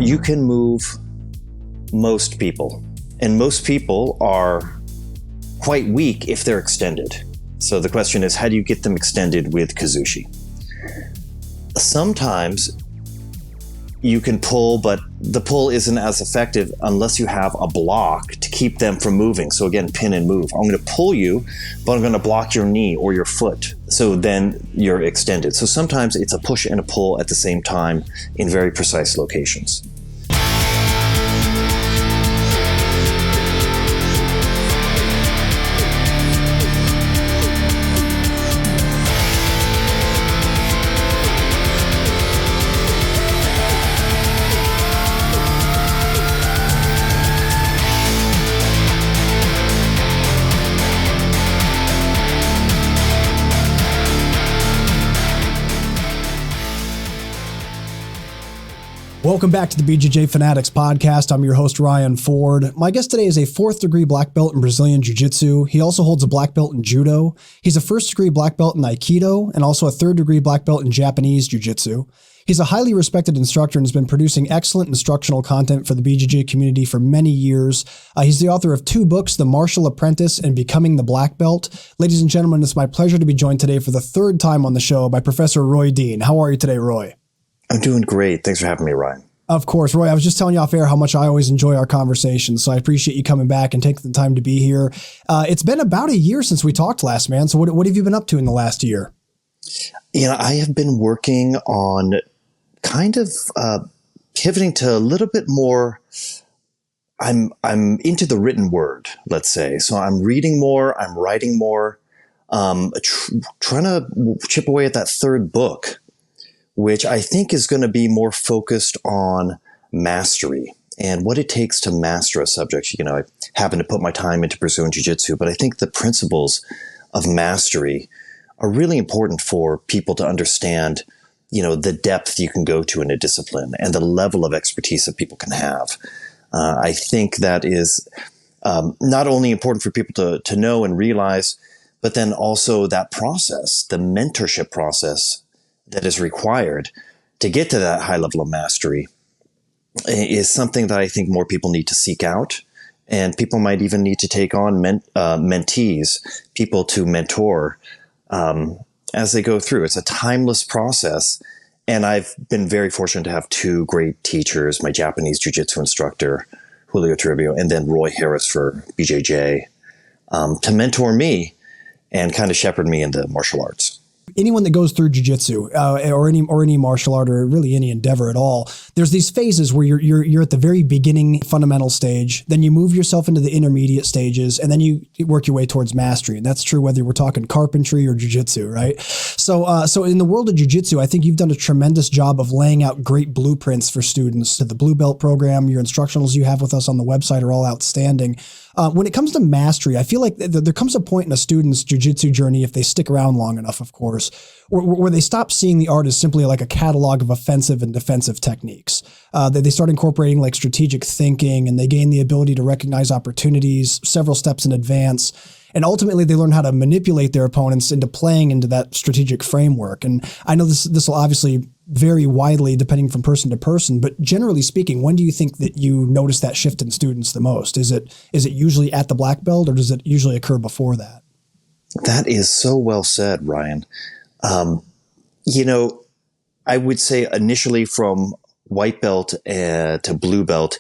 you can move most people, and most people are quite weak if they're extended. So the question is, how do you get them extended with Kazushi? Sometimes you can pull, but the pull isn't as effective unless you have a block to keep them from moving. So again, pin and move. I'm going to pull you, but I'm going to block your knee or your foot. So then you're extended. So sometimes it's a push and a pull at the same time in very precise locations. Welcome back to the BJJ Fanatics podcast. I'm your host, Ryan Ford. My guest today is a 4th degree black belt in Brazilian Jiu-Jitsu. He also holds a black belt in Judo. He's a 1st degree black belt in Aikido and also a 3rd degree black belt in Japanese Jiu-Jitsu. He's a highly respected instructor and has been producing excellent instructional content for the BJJ community for many years. He's the author of 2 books, The Martial Apprentice and Becoming the Black Belt. Ladies and gentlemen, it's my pleasure to be joined today for the 3rd time on the show by Professor Roy Dean. How are you today, Roy? I'm doing great. Thanks for having me, Ryan. Of course, Roy, I was just telling you off air how much I always enjoy our conversations, so I appreciate you coming back and taking the time to be here. It's been about a year since we talked last, man. So what have you been up to in the last year? I have been working on kind of pivoting to a little bit more. I'm into the written word, let's say. So I'm reading more, I'm writing more, trying to chip away at that 3rd book, which I think is going to be more focused on mastery and what it takes to master a subject. I happen to put my time into Brazilian Jiu-Jitsu, but I think the principles of mastery are really important for people to understand, the depth you can go to in a discipline and the level of expertise that people can have. I think that is not only important for people to know and realize, but then also that process, the mentorship process that is required to get to that high level of mastery is something that I think more people need to seek out, and people might even need to take on mentees, people to mentor as they go through. It's a timeless process, and I've been very fortunate to have 2 great teachers, my Japanese Jiu-Jitsu instructor, Julio Toribio, and then Roy Harris for BJJ, to mentor me and kind of shepherd me into martial arts. Anyone that goes through jiu-jitsu or any martial art or really any endeavor at all, there's these phases where you're at the very beginning fundamental stage, then you move yourself into the intermediate stages, and then you work your way towards mastery. And that's true whether we're talking carpentry or jiu-jitsu, right? So in the world of jiu-jitsu, I think you've done a tremendous job of laying out great blueprints for students. The Blue Belt program, your instructionals you have with us on the website are all outstanding. When it comes to mastery, I feel like there comes a point in a student's jiu-jitsu journey, if they stick around long enough, of course, where they stop seeing the art as simply like a catalog of offensive and defensive techniques. They start incorporating like strategic thinking, and they gain the ability to recognize opportunities several steps in advance. And ultimately, they learn how to manipulate their opponents into playing into that strategic framework. And I know this will obviously vary widely depending from person to person, but generally speaking, when do you think that you notice that shift in students the most? Is it usually at the black belt, or does it usually occur before that? That is so well said, Ryan. I would say initially from white belt to blue belt,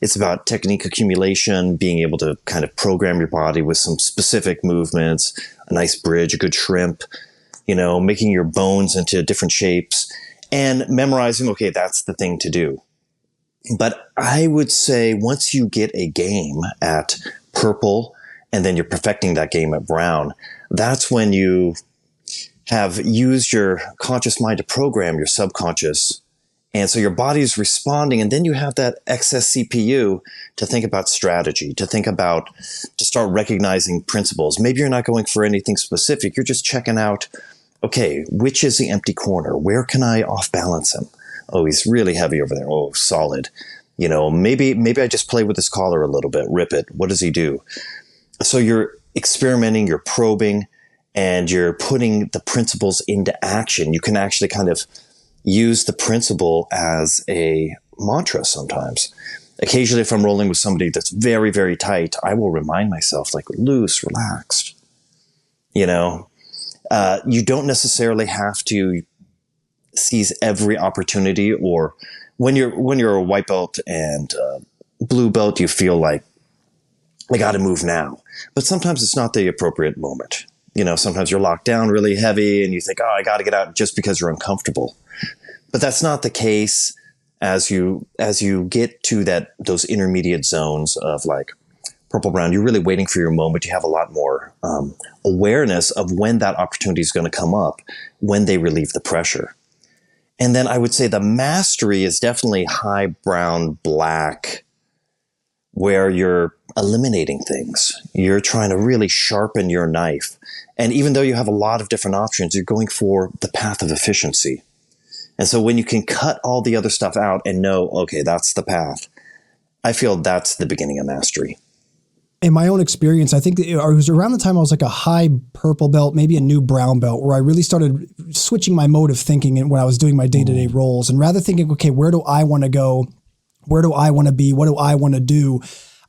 it's about technique accumulation, being able to kind of program your body with some specific movements, a nice bridge, a good shrimp, making your bones into different shapes and memorizing, okay, that's the thing to do. But I would say once you get a game at purple and then you're perfecting that game at brown, that's when you have used your conscious mind to program your subconscious. And so your body is responding, and then you have that excess CPU to think about strategy, to start recognizing principles. Maybe you're not going for anything specific. You're just checking out, okay, which is the empty corner? Where can I off balance him? Oh, he's really heavy over there. Oh, solid. Maybe I just play with his collar a little bit, rip it. What does he do? So you're experimenting, you're probing, and you're putting the principles into action. You can actually kind of use the principle as a mantra sometimes. Occasionally, if I'm rolling with somebody that's very, very tight, I will remind myself, like, loose, relaxed. You know, you don't necessarily have to seize every opportunity, or when you're a white belt and blue belt, you feel like I got to move now. But sometimes it's not the appropriate moment. You know, sometimes you're locked down really heavy and you think, oh, I got to get out just because you're uncomfortable. But that's not the case as you get to those intermediate zones of like purple brown. You're really waiting for your moment. You have a lot more awareness of when that opportunity is going to come up, when they relieve the pressure. And then I would say the mastery is definitely high brown, black, where you're eliminating things. You're trying to really sharpen your knife. And even though you have a lot of different options, you're going for the path of efficiency. And so when you can cut all the other stuff out and know, okay, that's the path, I feel that's the beginning of mastery. In my own experience, I think it was around the time I was like a high purple belt, maybe a new brown belt, where I really started switching my mode of thinking when I was doing my day-to-day roles. And rather thinking, okay, where do I want to go? Where do I want to be? What do I want to do?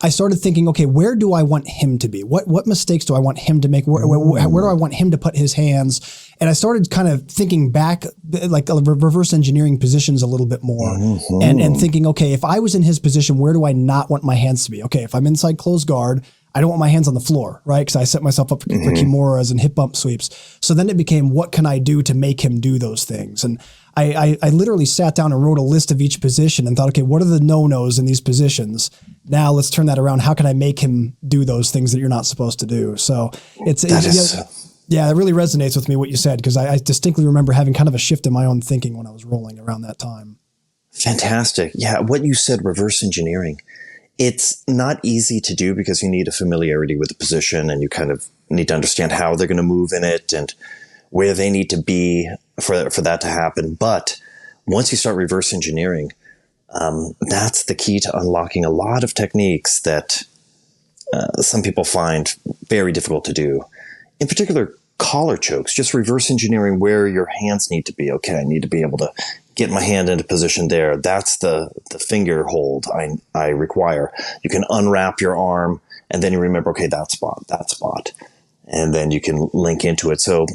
I started thinking, okay, where do I want him to be? What mistakes do I want him to make? Where do I want him to put his hands? And I started kind of thinking back, like reverse engineering positions a little bit more, and thinking, okay, if I was in his position, where do I not want my hands to be? Okay, if I'm inside closed guard, I don't want my hands on the floor, right? Because I set myself up for kimuras and hip bump sweeps. So then it became, what can I do to make him do those things? And I literally sat down and wrote a list of each position and thought, okay, what are the no-nos in these positions? Now let's turn that around. How can I make him do those things that you're not supposed to do? So yeah, it really resonates with me what you said, because I distinctly remember having kind of a shift in my own thinking when I was rolling around that time. Fantastic. Yeah, what you said, reverse engineering. It's not easy to do because you need a familiarity with the position, and you kind of need to understand how they're going to move in it and where they need to be for that to happen. But once you start reverse engineering, that's the key to unlocking a lot of techniques that some people find very difficult to do. In particular, collar chokes, just reverse engineering where your hands need to be. Okay, I need to be able to get my hand into position there. That's the finger hold I require. You can unwrap your arm, and then you remember, okay, that spot. And then you can link into it. So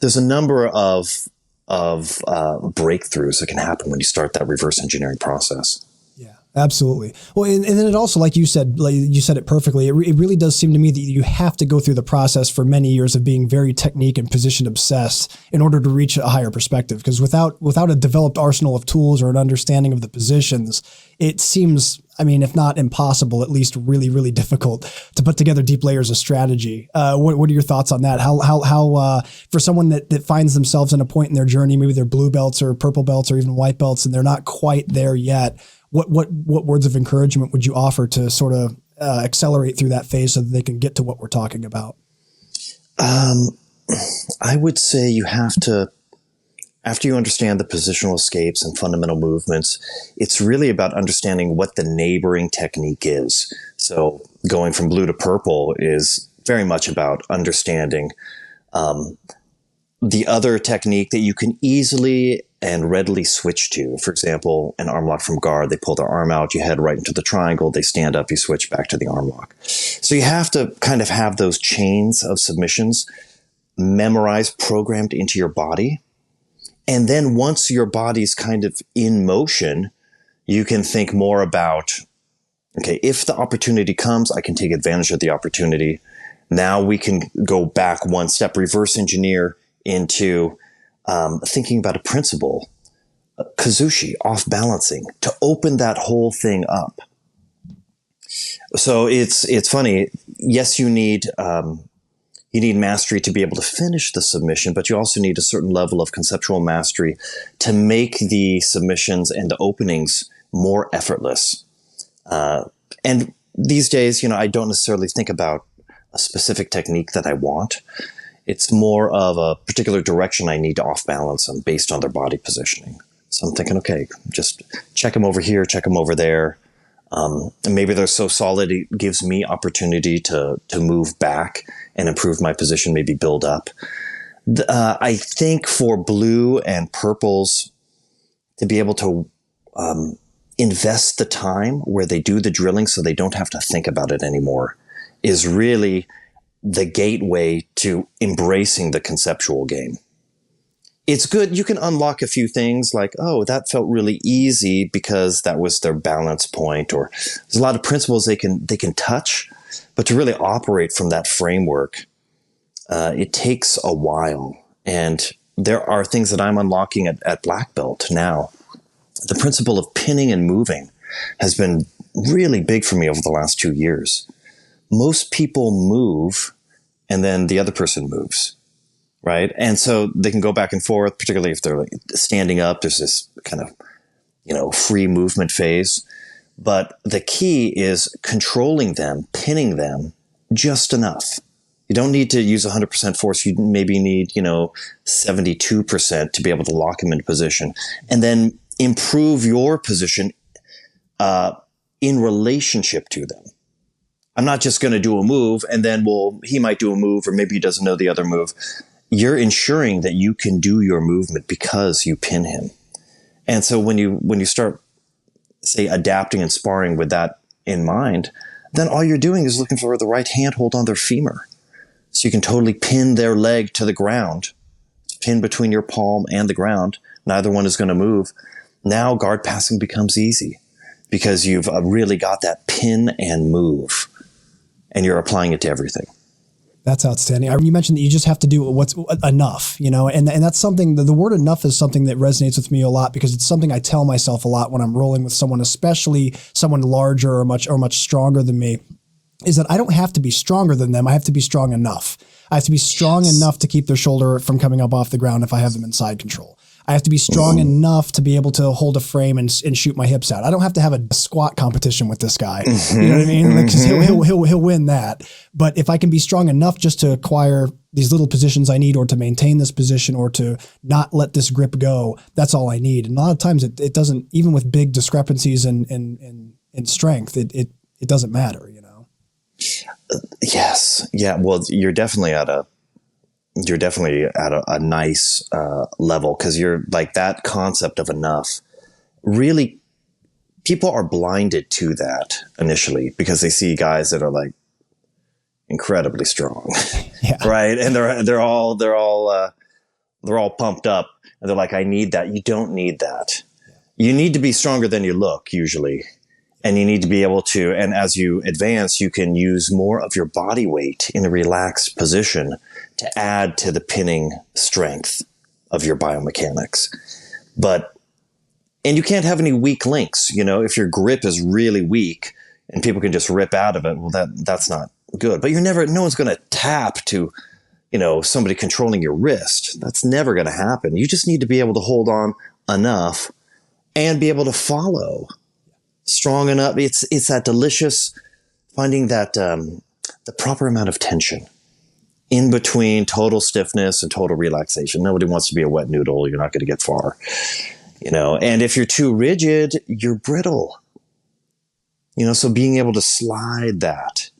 there's a number of breakthroughs that can happen when you start that reverse engineering process. Yeah, absolutely. Well, and then it also, like you said it perfectly. It really does seem to me that you have to go through the process for many years of being very technique and position obsessed in order to reach a higher perspective. Because without a developed arsenal of tools or an understanding of the positions, it seems, I mean, if not impossible, at least really, really difficult to put together deep layers of strategy. What are your thoughts on that? How for someone that finds themselves in a point in their journey, maybe they're blue belts or purple belts or even white belts, and they're not quite there yet, what words of encouragement would you offer to sort of accelerate through that phase so that they can get to what we're talking about? I would say you have to, after you understand the positional escapes and fundamental movements, it's really about understanding what the neighboring technique is. So going from blue to purple is very much about understanding the other technique that you can easily and readily switch to. For example, an arm lock from guard, they pull their arm out, you head right into the triangle, they stand up, you switch back to the arm lock. So you have to kind of have those chains of submissions memorized, programmed into your body. And then once your body's kind of in motion, you can think more about, okay, if the opportunity comes, I can take advantage of the opportunity. Now we can go back one step, reverse engineer into thinking about a principle, Kazushi, off balancing, to open that whole thing up. So it's funny. Yes, you need mastery to be able to finish the submission, but you also need a certain level of conceptual mastery to make the submissions and the openings more effortless. And these days, I don't necessarily think about a specific technique that I want. It's more of a particular direction I need to off balance them based on their body positioning. So I'm thinking, okay, just check them over here, check them over there. And maybe they're so solid, it gives me opportunity to move back and improve my position, maybe build up. I think for blue and purples, to be able to invest the time where they do the drilling so they don't have to think about it anymore is really the gateway to embracing the conceptual game. It's good. You can unlock a few things like, oh, that felt really easy because that was their balance point, or there's a lot of principles they can touch, but to really operate from that framework, it takes a while. And there are things that I'm unlocking at black belt now. The principle of pinning and moving has been really big for me over the last 2 years. Most people move and then the other person moves. Right. And so they can go back and forth, particularly if they're standing up. There's this kind of, free movement phase. But the key is controlling them, pinning them just enough. You don't need to use 100% force. You maybe need, 72% to be able to lock them into position, and then improve your position in relationship to them. I'm not just going to do a move and then, he might do a move, or maybe he doesn't know the other move. You're ensuring that you can do your movement because you pin him. And so when you start, say, adapting and sparring with that in mind, then all you're doing is looking for the right handhold on their femur. So you can totally pin their leg to the ground, pin between your palm and the ground. Neither one is going to move. Now guard passing becomes easy because you've really got that pin and move, and you're applying it to everything. That's outstanding. You mentioned that you just have to do what's enough, and that's something, the word enough is something that resonates with me a lot, because it's something I tell myself a lot when I'm rolling with someone, especially someone larger or much stronger than me, is that I don't have to be stronger than them. I have to be strong enough. I have to be strong enough to keep their shoulder from coming up off the ground if I have them in side control. I have to be strong enough to be able to hold a frame and shoot my hips out. I don't have to have a squat competition with this guy. You know what I mean? Because he'll win that. But if I can be strong enough just to acquire these little positions I need, or to maintain this position, or to not let this grip go, that's all I need. And a lot of times it doesn't, even with big discrepancies in strength, it doesn't matter, Yes. Yeah. Well, you're definitely at a nice level, because you're like, that concept of enough, really, people are blinded to that initially because they see guys that are like incredibly strong, right? And they're all pumped up, and they're like, I need that. You don't need that. You need to be stronger than you look usually. And you need to be able to, and as you advance, you can use more of your body weight in a relaxed position to add to the pinning strength of your biomechanics. And you can't have any weak links. If your grip is really weak and people can just rip out of it, well, that's not good. But no one's going to tap to, somebody controlling your wrist. That's never going to happen. You just need to be able to hold on enough and be able to follow strong enough. It's that delicious finding that the proper amount of tension in between total stiffness and total relaxation. Nobody wants to be a wet noodle. You're not going to get far, and if you're too rigid, you're brittle, so being able to slide that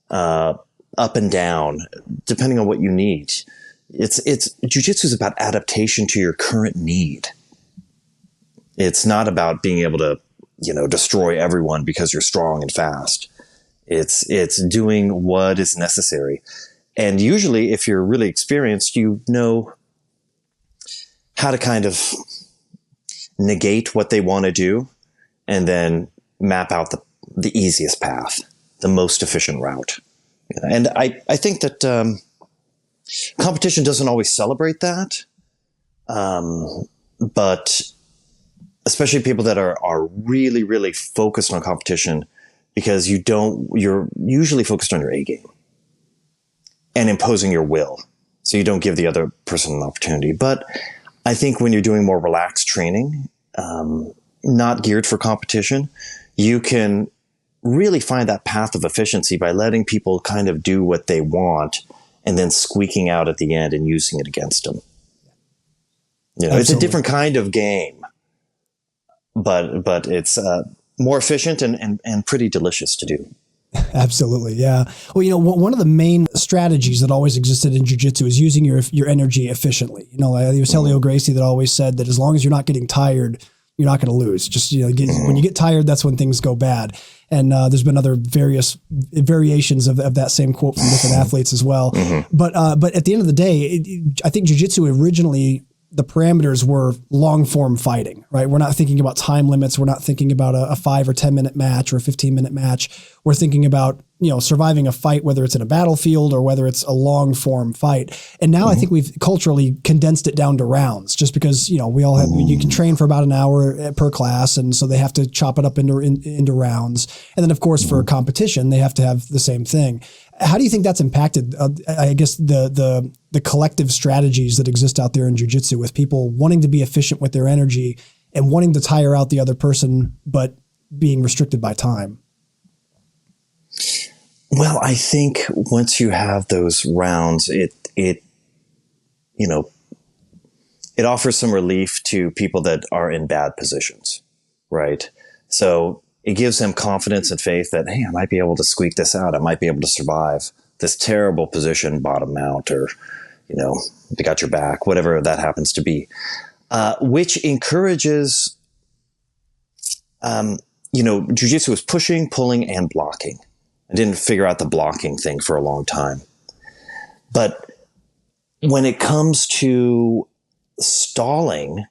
up and down, depending on what you need. Jiu-Jitsu is about adaptation to your current need. It's not about being able to, destroy everyone because you're strong and fast. It's doing what is necessary. And usually, if you're really experienced, you know how to kind of negate what they want to do and then map out the easiest path, the most efficient route. And I think that competition doesn't always celebrate that. But especially people that are really, really focused on competition, because you're usually focused on your A game and imposing your will. So you don't give the other person an opportunity. But I think when you're doing more relaxed training, not geared for competition, you can really find that path of efficiency by letting people kind of do what they want and then squeaking out at the end and using it against them. It's a different kind of game. But it's more efficient and pretty delicious to do. Absolutely. Yeah. Well, one of the main strategies that always existed in jiu-jitsu is using your energy efficiently. It was Helio Gracie that always said that as long as you're not getting tired, you're not going to lose. Just, when you get tired, that's when things go bad. And there's been other various variations of that same quote from different athletes as well. But at the end of the day, I think jiu-jitsu originally, the parameters were long form fighting, right? We're not thinking about time limits. We're not thinking about a 5 or 10 minute match or a 15-minute match. We're thinking about, surviving a fight, whether it's in a battlefield or whether it's a long form fight. And now I think we've culturally condensed it down to rounds, just because, we all have, you can train for about an hour per class. And so they have to chop it up into rounds. And then of course, for competition, they have to have the same thing. How do you think that's impacted, I guess, the collective strategies that exist out there in jiu-jitsu, with people wanting to be efficient with their energy and wanting to tire out the other person, but being restricted by time? Well, I think once you have those rounds, it offers some relief to people that are in bad positions, right? So it gives them confidence and faith that, hey, I might be able to squeak this out. I might be able to survive this terrible position, bottom mount, or, they got your back, whatever that happens to be, which encourages, jiu-jitsu is pushing, pulling, and blocking. I didn't figure out the blocking thing for a long time. But when it comes to stalling,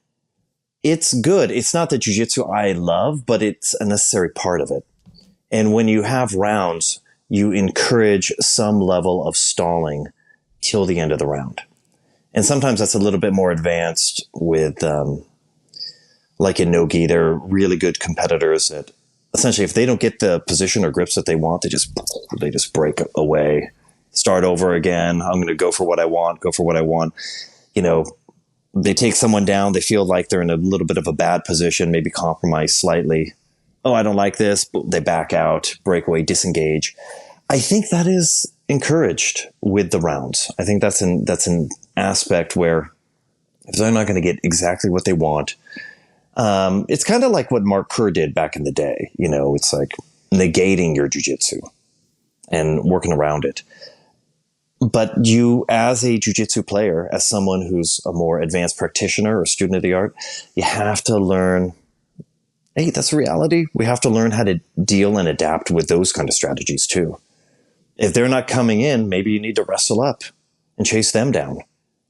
it's good. It's not the jiu-jitsu I love, but it's a necessary part of it. And when you have rounds, you encourage some level of stalling till the end of the round. And sometimes that's a little bit more advanced with, like in no-gi, they're really good competitors that essentially, if they don't get the position or grips that they want, they just break away, start over again. I'm going to go for what I want. They take someone down. They feel like they're in a little bit of a bad position, maybe compromise slightly. Oh, I don't like this. They back out, break away, disengage. I think that is encouraged with the rounds. I think that's an aspect where if they're not going to get exactly what they want, it's kind of like what Mark Kerr did back in the day. It's like negating your jiu-jitsu and working around it. But you, as a jiu-jitsu player, as someone who's a more advanced practitioner or student of the art, you have to learn, hey, that's a reality. We have to learn how to deal and adapt with those kind of strategies too. If they're not coming in, maybe you need to wrestle up and chase them down.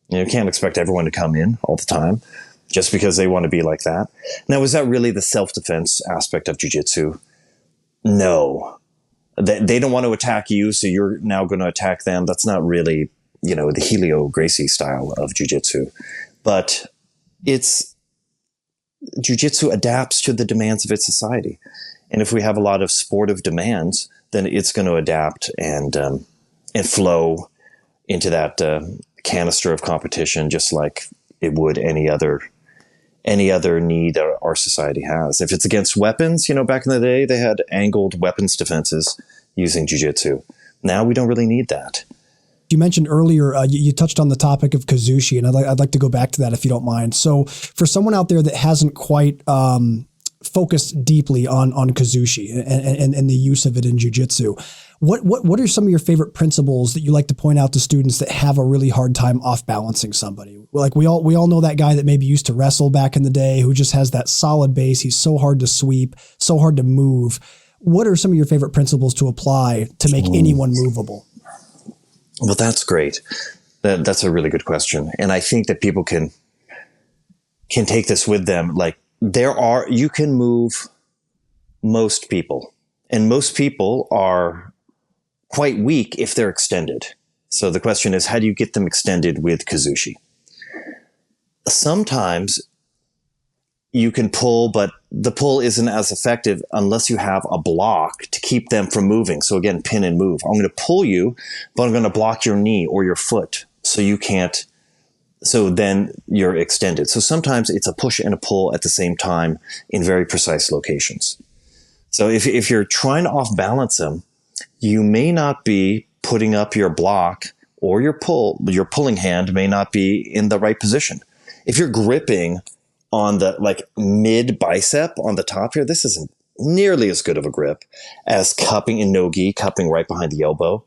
You can't expect everyone to come in all the time just because they want to be like that. Now, is that really the self-defense aspect of jiu-jitsu? No. They don't want to attack you, so you're now going to attack them. That's not really, the Helio Gracie style of jiu-jitsu. But jiu-jitsu adapts to the demands of its society. And if we have a lot of sportive demands, then it's going to adapt and flow into that canister of competition, just like it would any other need that our society has. If it's against weapons, back in the day, they had angled weapons defenses using jiu-jitsu. Now we don't really need that. You mentioned earlier, you touched on the topic of Kazushi, and I'd like to go back to that if you don't mind. So for someone out there that hasn't quite focused deeply on Kazushi and the use of it in jiu-jitsu, what are some of your favorite principles that you like to point out to students that have a really hard time off balancing somebody? Like we all know that guy that maybe used to wrestle back in the day who just has that solid base. He's so hard to sweep, so hard to move. What are some of your favorite principles to apply to make anyone movable? Well, that's great. That's a really good question. And I think that people can take this with them. Like you can move most people, and most people are quite weak if they're extended. So the question is, how do you get them extended with Kazushi? Sometimes you can pull, but the pull isn't as effective unless you have a block to keep them from moving. So again, pin and move. I'm going to pull you, but I'm going to block your knee or your foot so you can't. So then you're extended. So sometimes it's a push and a pull at the same time in very precise locations. So if you're trying to off balance them, you may not be putting up your block, or your pulling hand may not be in the right position. If you're gripping on the mid bicep on the top here, this isn't nearly as good of a grip as cupping in no-gi, cupping right behind the elbow.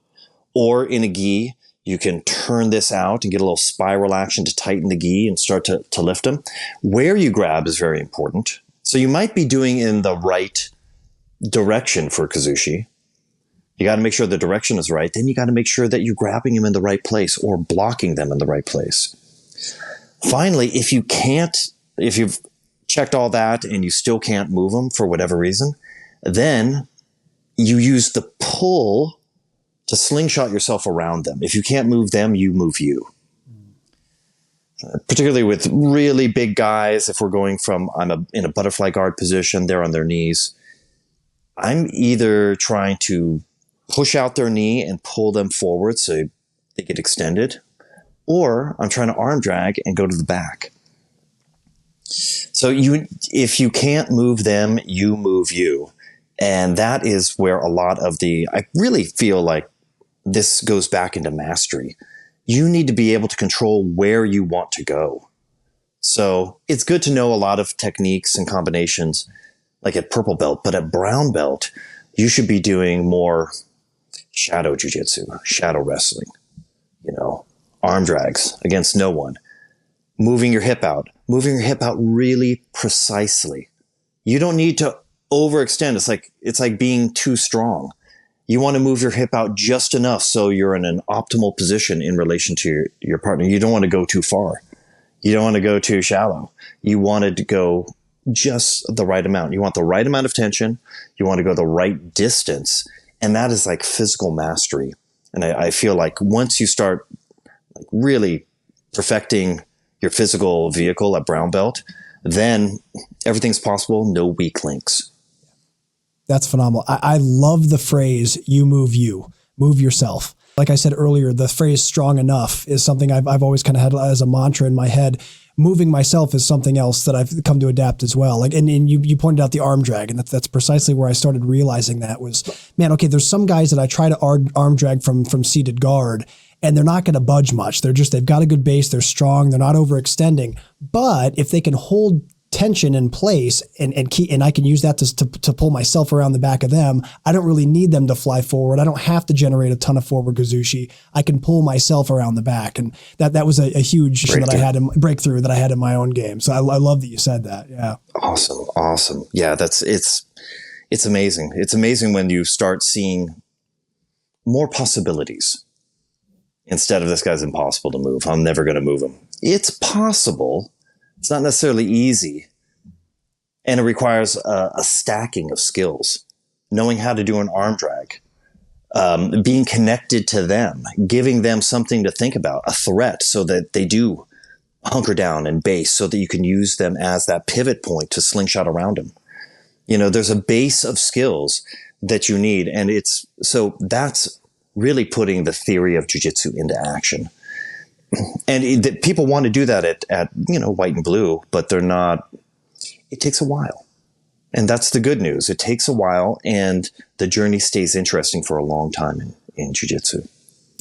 Or in a gi, you can turn this out and get a little spiral action to tighten the gi and start to lift them. Where you grab is very important. So you might be doing in the right direction for Kazushi. You got to make sure the direction is right. Then you got to make sure that you're grabbing him in the right place or blocking them in the right place. Finally, if you've checked all that and you still can't move them for whatever reason, then you use the pull to slingshot yourself around them. If you can't move them, you move you. Particularly with really big guys, if we're going from I'm in a butterfly guard position, they're on their knees. I'm either trying to push out their knee and pull them forward so they get extended, or I'm trying to arm drag and go to the back. So if you can't move them, you move you. And that is where a lot of I really feel like this goes back into mastery. You need to be able to control where you want to go. So it's good to know a lot of techniques and combinations like at purple belt, but at brown belt, you should be doing more shadow jiu-jitsu, shadow wrestling, arm drags against no one, moving your hip out really precisely. You don't need to overextend. It's like being too strong. You want to move your hip out just enough so you're in an optimal position in relation to your partner. You don't want to go too far. You don't want to go too shallow. You wanted to go just the right amount. You want the right amount of tension. You want to go the right distance. And that is like physical mastery. And I feel like once you start really perfecting your physical vehicle at brown belt, then everything's possible. No weak links. That's phenomenal. I love the phrase, you, move yourself. Like I said earlier, the phrase strong enough is something I've always kind of had as a mantra in my head. Moving myself is something else that I've come to adapt as well. Like, and you pointed out the arm drag, and that's precisely where I started realizing that was, man, okay, there's some guys that I try to arm drag from seated guard, and they're not going to budge much. They've got a good base. They're strong. They're not overextending. But if they can hold tension in place and I can use that to pull myself around the back of them, I don't really need them to fly forward. I don't have to generate a ton of forward Kazushi. I can pull myself around the back. And that was a huge breakthrough that I had in my own game. So I love that you said that. Yeah. Awesome. Yeah, it's amazing. It's amazing when you start seeing more possibilities instead of this guy's impossible to move. I'm never going to move him. It's possible. It's not necessarily easy, and it requires a stacking of skills, knowing how to do an arm drag, being connected to them, giving them something to think about, a threat so that they do hunker down and base so that you can use them as that pivot point to slingshot around them. There's a base of skills that you need, and that's really putting the theory of jiu-jitsu into action. And people want to do that at white and blue, but they're not. It takes a while. And that's the good news. It takes a while, and the journey stays interesting for a long time in jiu-jitsu.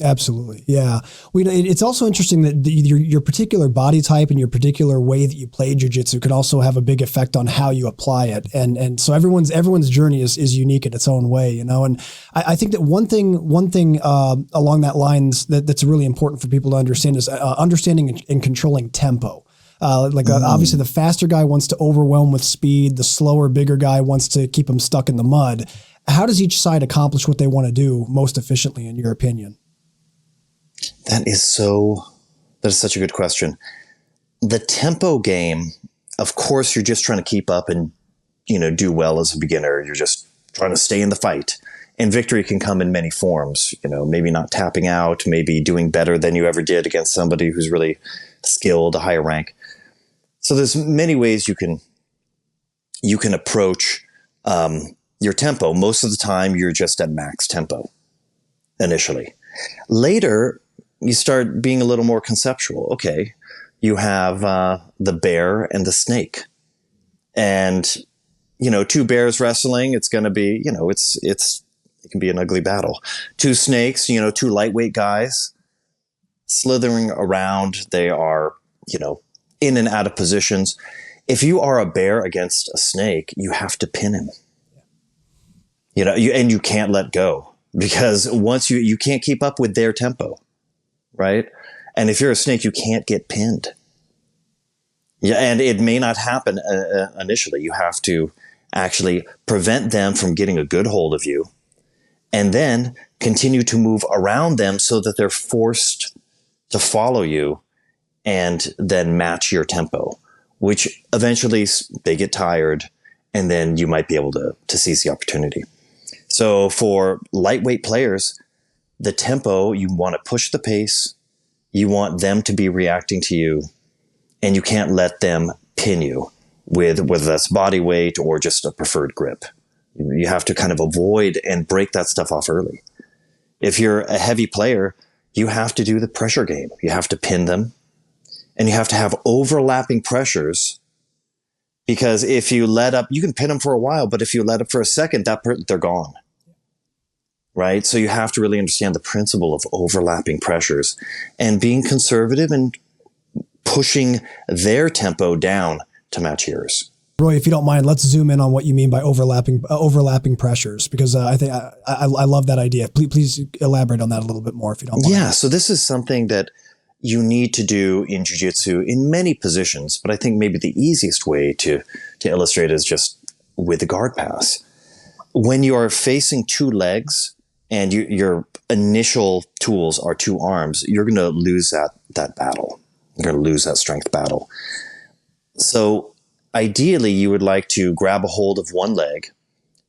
Absolutely. Yeah. It's also interesting that your particular body type and your particular way that you play jiu-jitsu could also have a big effect on how you apply it. And so everyone's journey is unique in its own way, and I think that one thing along that lines that's really important for people to understand is understanding and controlling tempo. Obviously the faster guy wants to overwhelm with speed. The slower, bigger guy wants to keep them stuck in the mud. How does each side accomplish what they want to do most efficiently, in your opinion? That is such a good question. The tempo game, of course, you're just trying to keep up and, do well as a beginner. You're just trying to stay in the fight. And victory can come in many forms, maybe not tapping out, maybe doing better than you ever did against somebody who's really skilled, a higher rank. So there's many ways you can approach your tempo. Most of the time, you're just at max tempo initially. Later, you start being a little more conceptual. Okay, you have the bear and the snake. And, two bears wrestling, it's going to be, it can be an ugly battle. Two snakes, two lightweight guys slithering around. They are, in and out of positions. If you are a bear against a snake, you have to pin him. And you can't let go, because once you can't keep up with their tempo, right? And if you're a snake, you can't get pinned. Yeah, and it may not happen initially. You have to actually prevent them from getting a good hold of you, and then continue to move around them so that they're forced to follow you and then match your tempo, which eventually they get tired, and then you might be able to seize the opportunity. So for lightweight players, the tempo, you want to push the pace, you want them to be reacting to you, and you can't let them pin you with whether that's body weight or just a preferred grip. You have to kind of avoid and break that stuff off early. If you're a heavy player, you have to do the pressure game. You have to pin them, and you have to have overlapping pressures, because if you let up, you can pin them for a while, but if you let up for a second, they're gone. Right? So you have to really understand the principle of overlapping pressures and being conservative and pushing their tempo down to match yours. Roy, if you don't mind, let's zoom in on what you mean by overlapping pressures, because I think I love that idea. Please elaborate on that a little bit more, if you don't mind. Yeah, so this is something that you need to do in jiu-jitsu in many positions, but I think maybe the easiest way to illustrate is just with the guard pass. When you are facing two legs and your initial tools are two arms, you're going to lose that battle. You're going to lose that strength battle. So ideally, you would like to grab a hold of one leg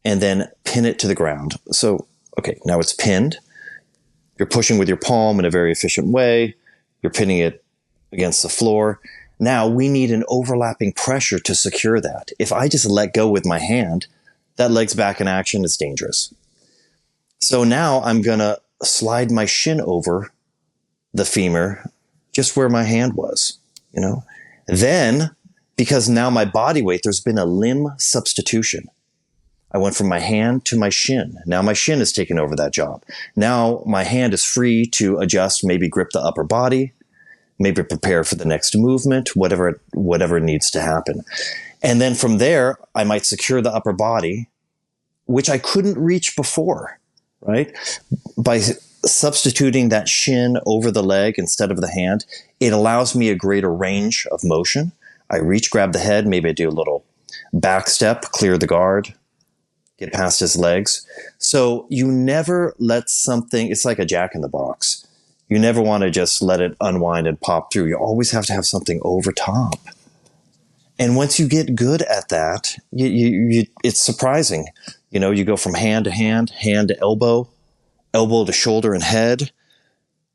and then pin it to the ground. So, okay, now it's pinned. You're pushing with your palm in a very efficient way. You're pinning it against the floor. Now we need an overlapping pressure to secure that. If I just let go with my hand, that leg's back in action. It's dangerous. So now I'm going to slide my shin over the femur just where my hand was, Then, because now my body weight, there's been a limb substitution. I went from my hand to my shin. Now my shin is taking over that job. Now my hand is free to adjust, maybe grip the upper body, maybe prepare for the next movement, whatever needs to happen. And then from there, I might secure the upper body, which I couldn't reach before, right? By substituting that shin over the leg instead of the hand, it allows me a greater range of motion. I reach, grab the head, maybe I do a little back step, clear the guard, get past his legs. So you never let something, it's like a jack in the box. You never want to just let it unwind and pop through. You always have to have something over top. And once you get good at that, it's surprising. You go from hand to hand, hand to elbow, elbow to shoulder and head,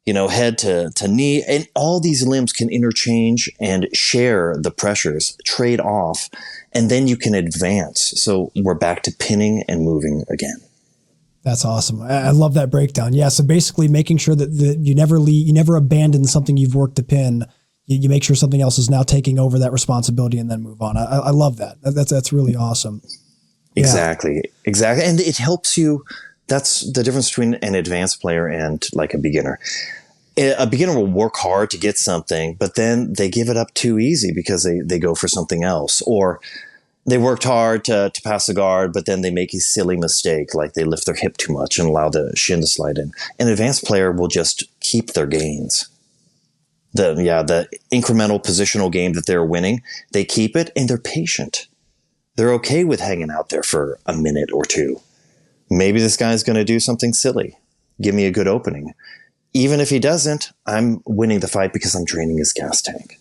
head to knee, and all these limbs can interchange and share the pressures, trade off, and then you can advance. So we're back to pinning and moving again. That's awesome. I love that breakdown. Yeah. So basically making sure that you never abandon something you've worked to pin. You make sure something else is now taking over that responsibility and then move on. I love that. That's really awesome. Exactly. Yeah. Exactly. And it helps you. That's the difference between an advanced player and like a beginner. A beginner will work hard to get something, but then they give it up too easy because they go for something else, or they worked hard to pass the guard, but then they make a silly mistake, like they lift their hip too much and allow the shin to slide in. An advanced player will just keep their gains. The incremental positional game that they're winning, they keep it, and they're patient. They're okay with hanging out there for a minute or two. Maybe this guy's going to do something silly. Give me a good opening. Even if he doesn't, I'm winning the fight because I'm draining his gas tank.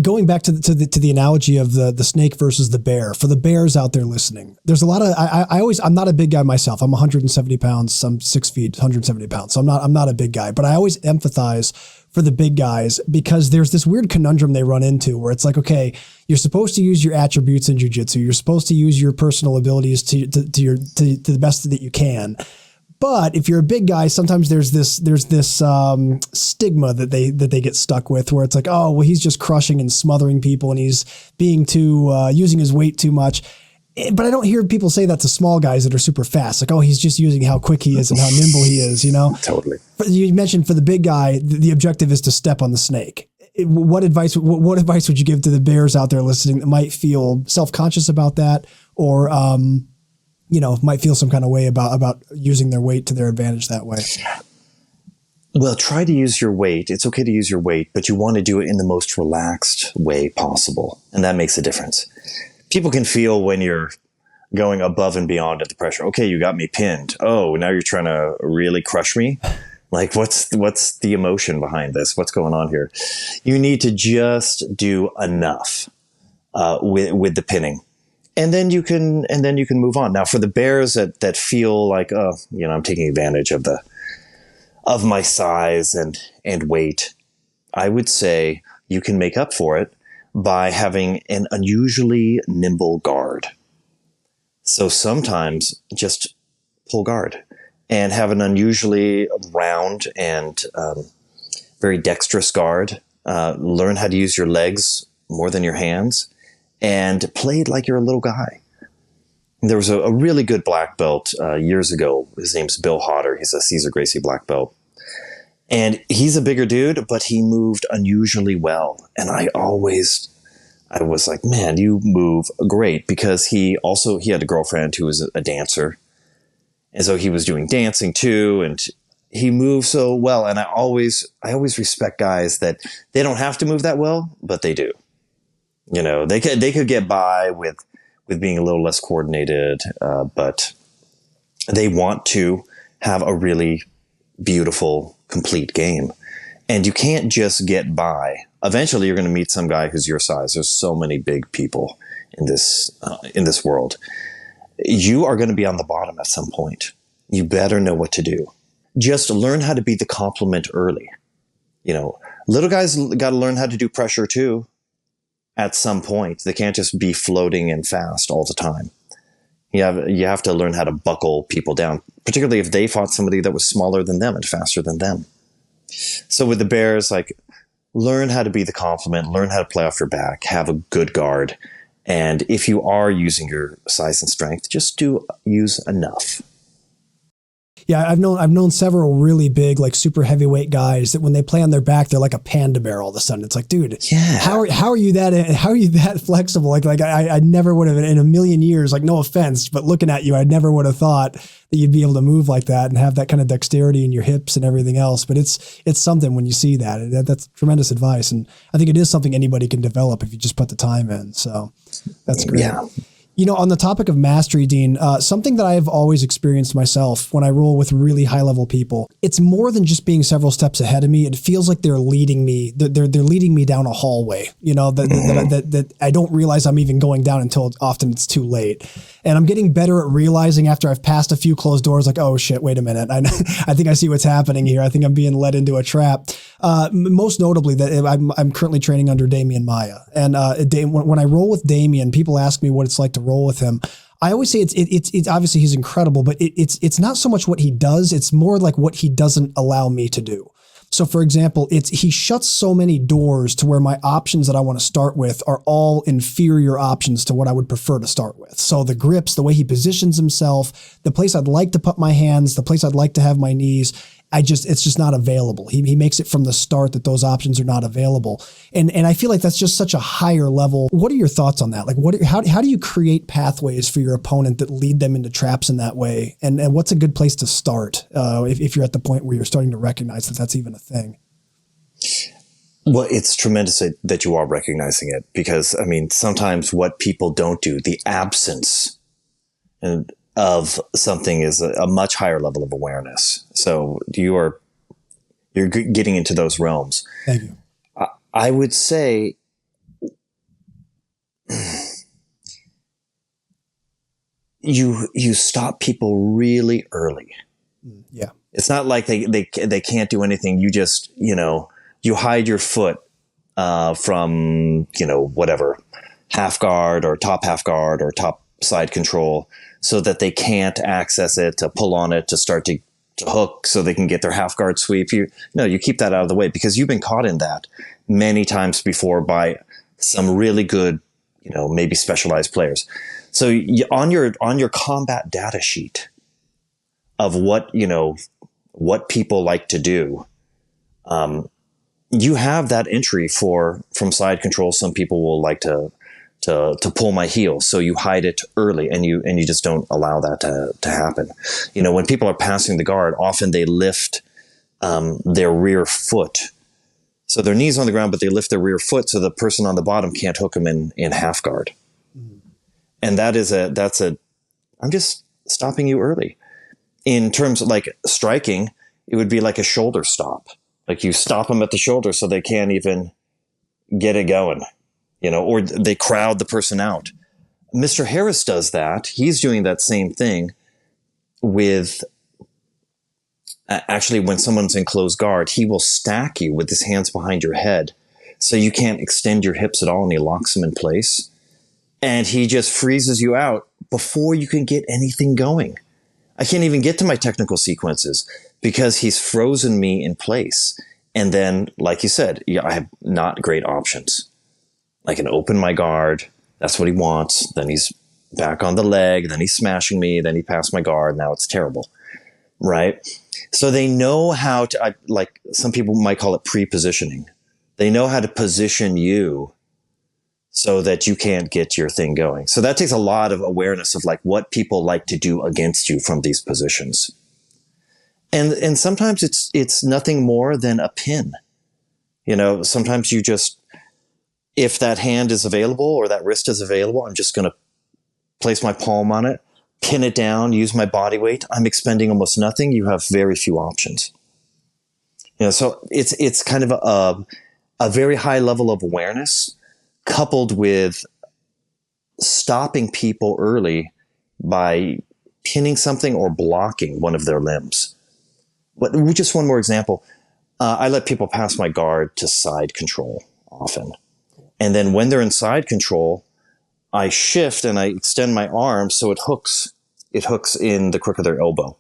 Going back to the analogy of the snake versus the bear, for the bears out there listening, there's a lot of, I'm not a big guy myself. I'm 170 pounds, I'm 6 feet, 170 pounds. So I'm not a big guy, but I always empathize for the big guys because there's this weird conundrum they run into where it's like, okay, you're supposed to use your attributes in jiu-jitsu. You're supposed to use your personal abilities to the best that you can. But if you're a big guy, sometimes there's this stigma that they get stuck with, where it's like, oh, well, he's just crushing and smothering people, and he's being using his weight too much. But I don't hear people say that to small guys that are super fast, like, oh, he's just using how quick he is and how nimble he is, Totally. But you mentioned for the big guy, the objective is to step on the snake. What advice would you give to the bears out there listening that might feel self-conscious about that, or might feel some kind of way about using their weight to their advantage that way? Well, try to use your weight. It's okay to use your weight, but you want to do it in the most relaxed way possible. And that makes a difference. People can feel when you're going above and beyond at the pressure. Okay, you got me pinned. Oh, now you're trying to really crush me. Like, what's the emotion behind this? What's going on here? You need to just do enough with the pinning, and then you can move on. Now, for the bears that feel like, oh, I'm taking advantage of my size and weight, I would say you can make up for it by having an unusually nimble guard. So sometimes just pull guard and have an unusually round and very dexterous guard. Learn how to use your legs more than your hands, and play like you're a little guy. There was a really good black belt years ago. His name's Bill Hodder. He's a Cesar Gracie black belt. And he's a bigger dude, but he moved unusually well. And I was like, man, you move great, because he had a girlfriend who was a dancer. And so he was doing dancing too. And he moved so well. And I always respect guys that they don't have to move that well, but they do. They could get by with being a little less coordinated, but they want to have a really beautiful, complete game. And you can't just get by. Eventually, you're going to meet some guy who's your size. There's so many big people in this world. You are going to be on the bottom at some point. You better know what to do. Just learn how to be the complement early. Little guys got to learn how to do pressure too. At some point, they can't just be floating and fast all the time. You have to learn how to buckle people down, particularly if they fought somebody that was smaller than them and faster than them. So with the bears, like, learn how to be the complement, learn how to play off your back, have a good guard. And if you are using your size and strength, just use enough. Yeah, I've known several really big, like super heavyweight guys that when they play on their back, they're like a panda bear all of a sudden. It's like, dude, yeah. how are you that flexible? Like I never would have in a million years, like, no offense, but looking at you, I never would have thought that you'd be able to move like that and have that kind of dexterity in your hips and everything else. But it's something when you see that. That's tremendous advice. And I think it is something anybody can develop if you just put the time in. So that's great. Yeah. On the topic of mastery, Dean, something that I have always experienced myself when I roll with really high level people, it's more than just being several steps ahead of me. It feels like they're leading me. They're leading me down a hallway, that I don't realize I'm even going down until often it's too late. And I'm getting better at realizing after I've passed a few closed doors, like, oh shit, wait a minute. I think I see what's happening here. I think I'm being led into a trap. Most notably that I'm currently training under Damian Maya. And when I roll with Damian, people ask me what it's like to roll with him. I always say it's obviously he's incredible, but it's not so much what he does. It's more like what he doesn't allow me to do. So for example, he shuts so many doors to where my options that I want to start with are all inferior options to what I would prefer to start with. So the grips, the way he positions himself, the place I'd like to put my hands, the place I'd like to have my knees, it's just not available. He makes it from the start that those options are not available. And I feel like that's just such a higher level. What are your thoughts on that? Like how do you create pathways for your opponent that lead them into traps in that way? And what's a good place to start if you're at the point where you're starting to recognize that that's even a thing? Well, it's tremendous that you are recognizing it, because I mean, sometimes what people don't do, the absence of something is a much higher level of awareness. So you're getting into those realms. Thank you. I would say you stop people really early. Yeah. It's not like they can't do anything. You just, you hide your foot from, whatever, half guard or top half guard or top side control, so that they can't access it, to pull on it, to start to hook so they can get their half guard sweep. You keep that out of the way, because you've been caught in that many times before by some really good, maybe specialized players. So on your combat data sheet of what people like to do, you have that entry from side control. Some people will like to pull my heel. So you hide it early, and you just don't allow that to happen. When people are passing the guard, often they lift their rear foot. So their knees on the ground, but they lift their rear foot so the person on the bottom can't hook them in half guard. And I'm just stopping you early. In terms of like striking, it would be like a shoulder stop. Like you stop them at the shoulder so they can't even get it going, or they crowd the person out. Mr. Harris does that. He's doing that same thing with actually when someone's in closed guard, he will stack you with his hands behind your head so you can't extend your hips at all, and he locks them in place. And he just freezes you out before you can get anything going. I can't even get to my technical sequences because he's frozen me in place. And then, like you said, I have not great options. I can open my guard. That's what he wants. Then he's back on the leg. Then he's smashing me. Then he passed my guard. Now it's terrible. Right? So they know how to, like some people might call it pre-positioning. They know how to position you so that you can't get your thing going. So that takes a lot of awareness of like what people like to do against you from these positions. And sometimes it's nothing more than a pin. Sometimes you just, if that hand is available or that wrist is available, I'm just going to place my palm on it, pin it down, use my body weight. I'm expending almost nothing. You have very few options. So it's kind of a very high level of awareness coupled with stopping people early by pinning something or blocking one of their limbs. But just one more example. I let people pass my guard to side control often. And then when they're in side control, I shift and I extend my arm so it hooks in the crook of their elbow.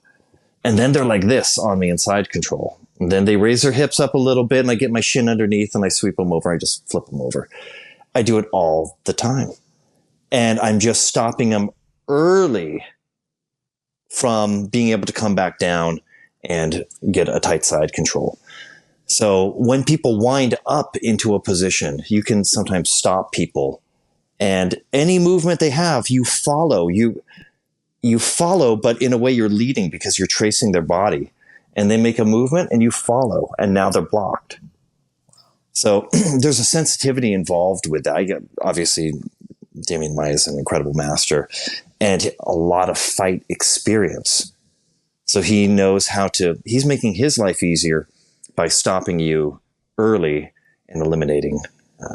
And then they're like this on me in side control. And then they raise their hips up a little bit and I get my shin underneath and I sweep them over. I just flip them over. I do it all the time. And I'm just stopping them early from being able to come back down and get a tight side control. So when people wind up into a position, you can sometimes stop people, and any movement they have, you follow, but in a way you're leading because you're tracing their body, and they make a movement and you follow, and now they're blocked. So there's a sensitivity involved with that. Obviously, Damian Maya is an incredible master and a lot of fight experience. So he knows he's making his life easier by stopping you early and eliminating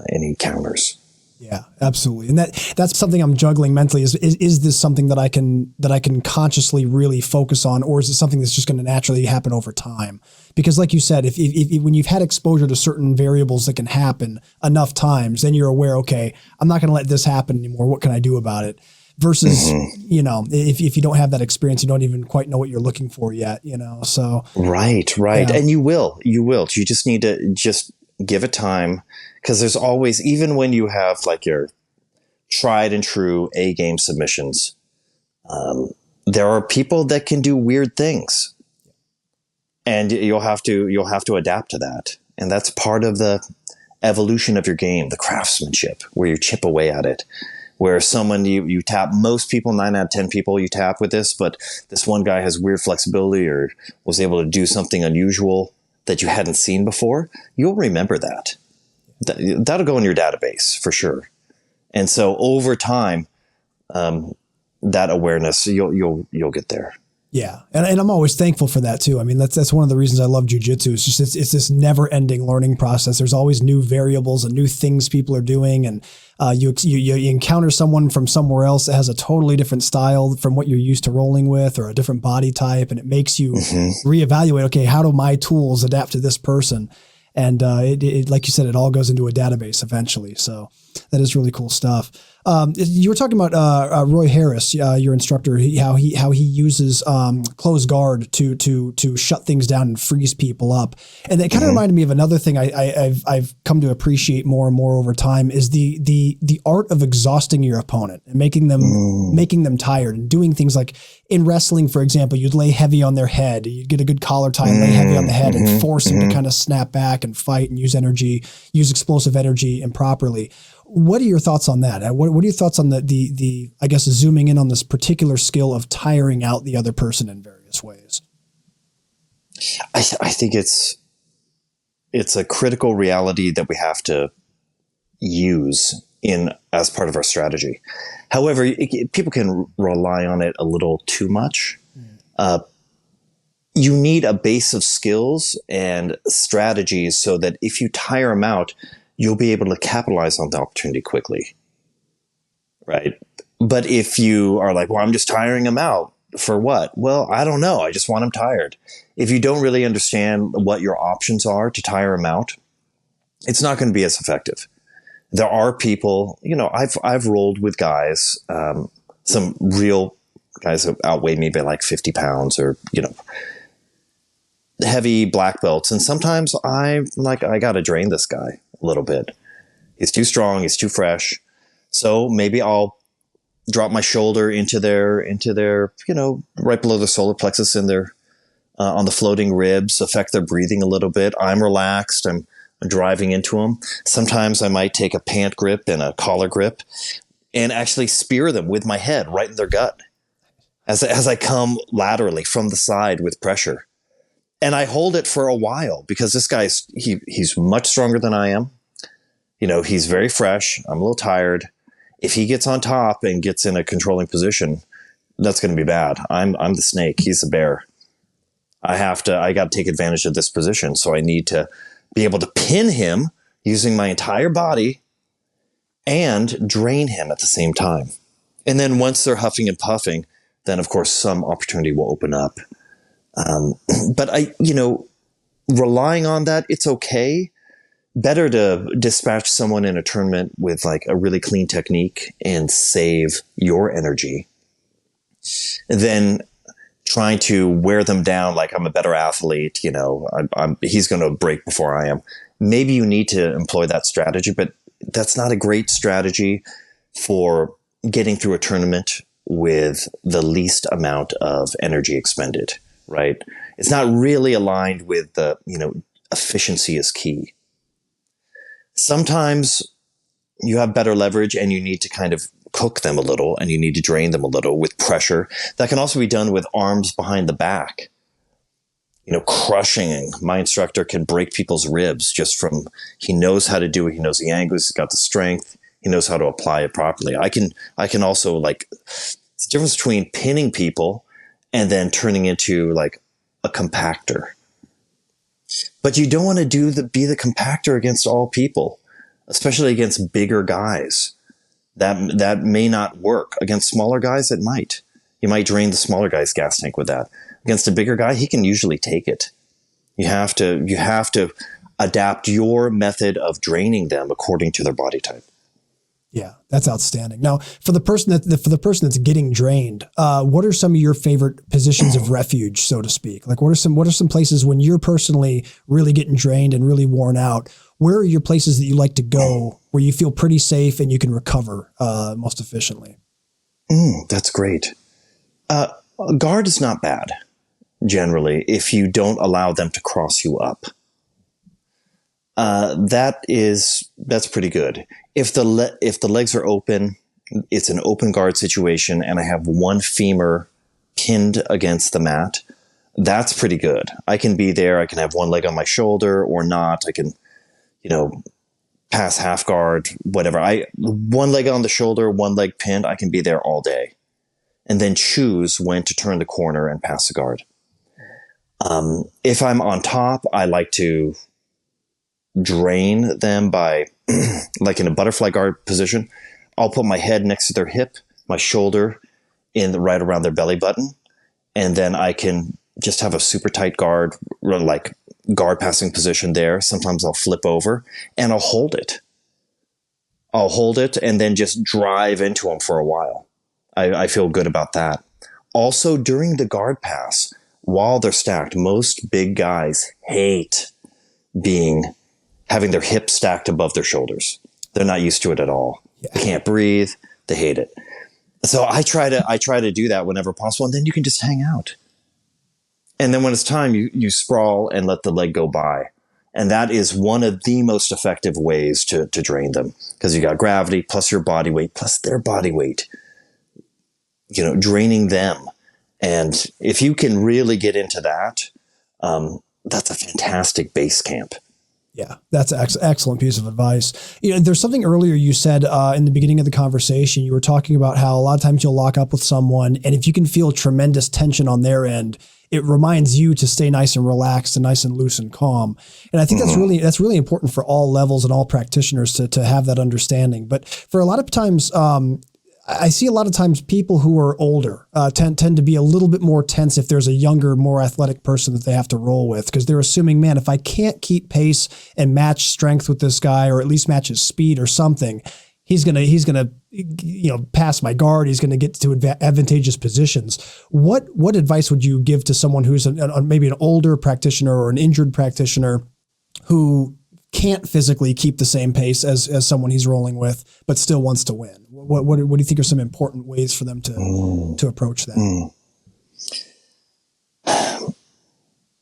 any counters. Yeah, absolutely. And that's something I'm juggling mentally is this something that I can consciously really focus on, or is it something that's just going to naturally happen over time? Because like you said, if when you've had exposure to certain variables that can happen enough times, then you're aware, okay, I'm not going to let this happen anymore. What can I do about it? Versus, if you don't have that experience, you don't even quite know what you're looking for yet, so. Right. Yeah. And you will, you just need to just give it time. Because there's always, even when you have like your tried and true A-game submissions, there are people that can do weird things, and you'll have to adapt to that. And that's part of the evolution of your game, the craftsmanship, where you chip away at it. Where someone you tap, most people, 9 out of 10 people you tap with this, but this one guy has weird flexibility or was able to do something unusual that you hadn't seen before. You'll remember that. That'll go in your database for sure. And so over time, that awareness, you'll get there. Yeah. And I'm always thankful for that too. I mean, that's one of the reasons I love jiu-jitsu. It's just, it's this never ending learning process. There's always new variables and new things people are doing. And you encounter someone from somewhere else that has a totally different style from what you're used to rolling with, or a different body type. And it makes you reevaluate, okay, how do my tools adapt to this person? And it, like you said, it all goes into a database eventually. So that is really cool stuff. You were talking about Roy Harris, your instructor, how he uses closed guard to shut things down and freeze people up. And that kind of reminded me of another thing I've come to appreciate more and more over time is the art of exhausting your opponent and making them tired, and doing things like in wrestling, for example, you'd lay heavy on their head, you'd get a good collar tie and lay heavy on the head and force them to kind of snap back and fight and use explosive energy improperly. What are your thoughts on that? What are your thoughts on the I guess zooming in on this particular skill of tiring out the other person in various ways? I think it's a critical reality that we have to use in as part of our strategy. However, people can rely on it a little too much. You need a base of skills and strategies so that if you tire them out, you'll be able to capitalize on the opportunity quickly. Right. But if you are like, well, I'm just tiring them out for what? Well, I don't know. I just want them tired. If you don't really understand what your options are to tire them out, it's not going to be as effective. There are people, I've rolled with guys, some real guys that outweigh me by like 50 pounds or, heavy black belts. And sometimes I got to drain this guy a little bit. He's too strong. He's too fresh. So maybe I'll drop my shoulder into their, right below the solar plexus in their, on the floating ribs, affect their breathing a little bit. I'm relaxed. I'm driving into them. Sometimes I might take a pant grip and a collar grip and actually spear them with my head right in their gut as I come laterally from the side with pressure. And I hold it for a while because this guy's, he's much stronger than I am. He's very fresh. I'm a little tired. If he gets on top and gets in a controlling position, that's going to be bad. I'm the snake. He's the bear. I got to take advantage of this position. So I need to be able to pin him using my entire body and drain him at the same time. And then once they're huffing and puffing, then of course some opportunity will open up. But relying on that, it's okay. Better to dispatch someone in a tournament with like a really clean technique and save your energy than trying to wear them down like I'm a better athlete. He's going to break before I am. Maybe you need to employ that strategy, but that's not a great strategy for getting through a tournament with the least amount of energy expended, right? It's not really aligned with the, efficiency is key. Sometimes you have better leverage and you need to kind of cook them a little and you need to drain them a little with pressure. That can also be done with arms behind the back. Crushing. My instructor can break people's ribs just from, he knows how to do it. He knows the angles. He's got the strength. He knows how to apply it properly. I can also it's the difference between pinning people and then turning into like a compactor. But you don't want to be the compactor against all people, especially against bigger guys. That may not work. Against smaller guys, it might. You might drain the smaller guy's gas tank with that. Against a bigger guy, he can usually take it. You have to adapt your method of draining them according to their body type. Yeah, that's outstanding. Now, for the person that's getting drained, what are some of your favorite positions of refuge, so to speak? Like, what are some places when you're personally really getting drained and really worn out? Where are your places that you like to go where you feel pretty safe and you can recover most efficiently? That's great. Guard is not bad, generally, if you don't allow them to cross you up. That's pretty good. If the legs are open, it's an open guard situation, and I have one femur pinned against the mat, that's pretty good. I can be there. I can have one leg on my shoulder or not. I can, pass half guard, whatever. One leg on the shoulder, one leg pinned. I can be there all day, and then choose when to turn the corner and pass the guard. If I'm on top, I like to drain them by like in a butterfly guard position. I'll put my head next to their hip, my shoulder right around their belly button. And then I can just have a super tight guard, like guard passing position there. Sometimes I'll flip over and I'll hold it. And then just drive into them for a while. I feel good about that. Also during the guard pass, while they're stacked, most big guys hate having their hips stacked above their shoulders. They're not used to it at all. Yeah. They can't breathe. They hate it. So I try to do that whenever possible, and then you can just hang out. And then when it's time, you sprawl and let the leg go by. And that is one of the most effective ways to drain them, because you got gravity plus your body weight plus their body weight, draining them. And if you can really get into that, that's a fantastic base camp. Yeah, that's an excellent piece of advice. There's something earlier you said in the beginning of the conversation. You were talking about how a lot of times you'll lock up with someone, and if you can feel tremendous tension on their end, it reminds you to stay nice and relaxed and nice and loose and calm. And I think that's really important for all levels and all practitioners to have that understanding. But for a lot of times, I see a lot of times people who are older tend to be a little bit more tense if there's a younger, more athletic person that they have to roll with, because they're assuming, man, if I can't keep pace and match strength with this guy, or at least match his speed or something, he's gonna pass my guard. He's gonna get to advantageous positions. What advice would you give to someone who's maybe an older practitioner or an injured practitioner who can't physically keep the same pace as someone he's rolling with, but still wants to win? What do you think are some important ways for them to approach that?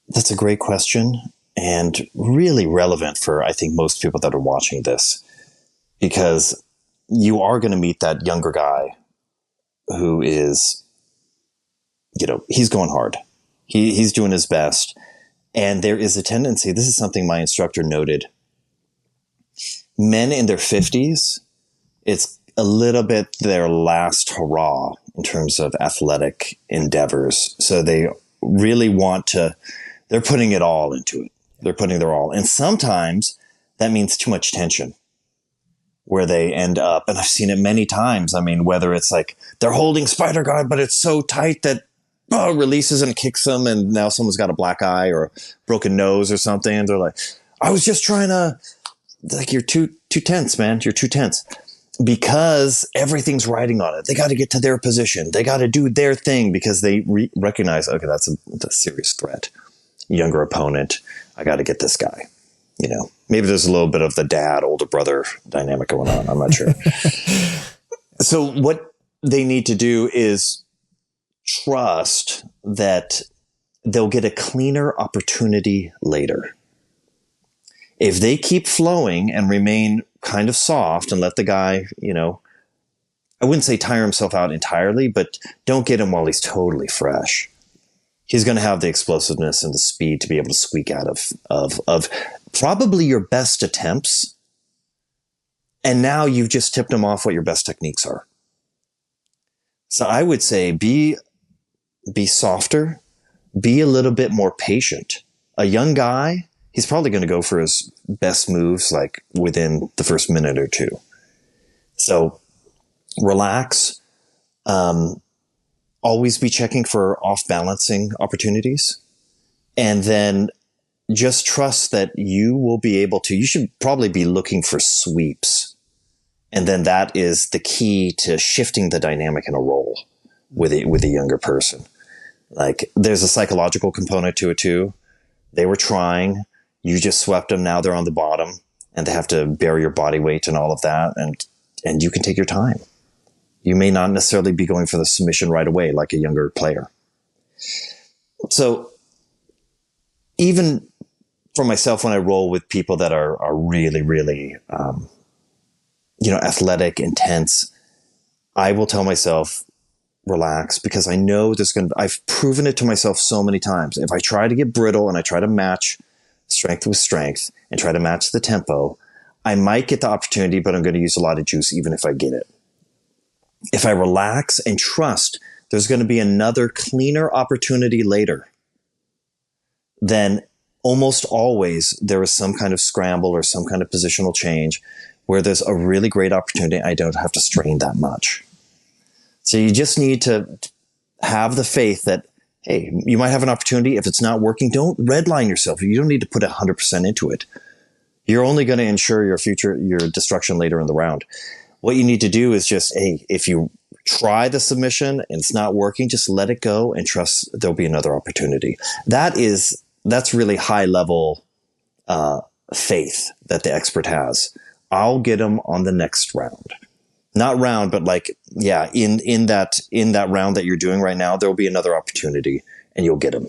That's a great question, and really relevant for, I think, most people that are watching this, because you are going to meet that younger guy who is, he's going hard. He's doing his best. And there is a tendency, this is something my instructor noted, men in their 50s, it's a little bit their last hurrah in terms of athletic endeavors. So they really they're putting it all into it. They're putting their all. And sometimes that means too much tension, where they end up, and I've seen it many times. I mean, whether it's like they're holding spider guard, but it's so tight that releases and kicks them, and now someone's got a black eye or a broken nose or something, and they're like, I was just trying to, like, you're too tense, man. You're too tense. Because everything's riding on it. They got to get to their position. They got to do their thing because they recognize, okay, that's a serious threat. Younger opponent. I got to get this guy. Maybe there's a little bit of the dad, older brother dynamic going on. I'm not sure. So what they need to do is trust that they'll get a cleaner opportunity later. If they keep flowing and remain kind of soft and let the guy, I wouldn't say tire himself out entirely, but don't get him while he's totally fresh. He's going to have the explosiveness and the speed to be able to squeak out of probably your best attempts. And now you've just tipped him off what your best techniques are. So I would say be softer, be a little bit more patient. A young guy, he's probably going to go for his best moves like within the first minute or two. So relax. Always be checking for off-balancing opportunities. And then just trust that you will be able to, you should probably be looking for sweeps. And then that is the key to shifting the dynamic in a roll with a younger person. Like, there's a psychological component to it too. They were trying, you just swept them. Now they're on the bottom and they have to bear your body weight and all of that. And you can take your time. You may not necessarily be going for the submission right away, like a younger player. So even for myself, when I roll with people that are really, really, athletic, intense, I will tell myself, relax, because I know I've proven it to myself so many times. If I try to get brittle and I try to match strength with strength and try to match the tempo, I might get the opportunity, but I'm going to use a lot of juice even if I get it. If I relax and trust, there's going to be another cleaner opportunity later. Then almost always there is some kind of scramble or some kind of positional change where there's a really great opportunity. I don't have to strain that much. So you just need to have the faith that, hey, you might have an opportunity. If it's not working, don't redline yourself. You don't need to put 100% into it. You're only going to ensure your destruction later in the round. What you need to do is just, hey, if you try the submission and it's not working, just let it go and trust there'll be another opportunity. That's really high level faith that the expert has. I'll get them on the next round. Not round, but like, yeah, in that round that you're doing right now, there'll be another opportunity and you'll get them.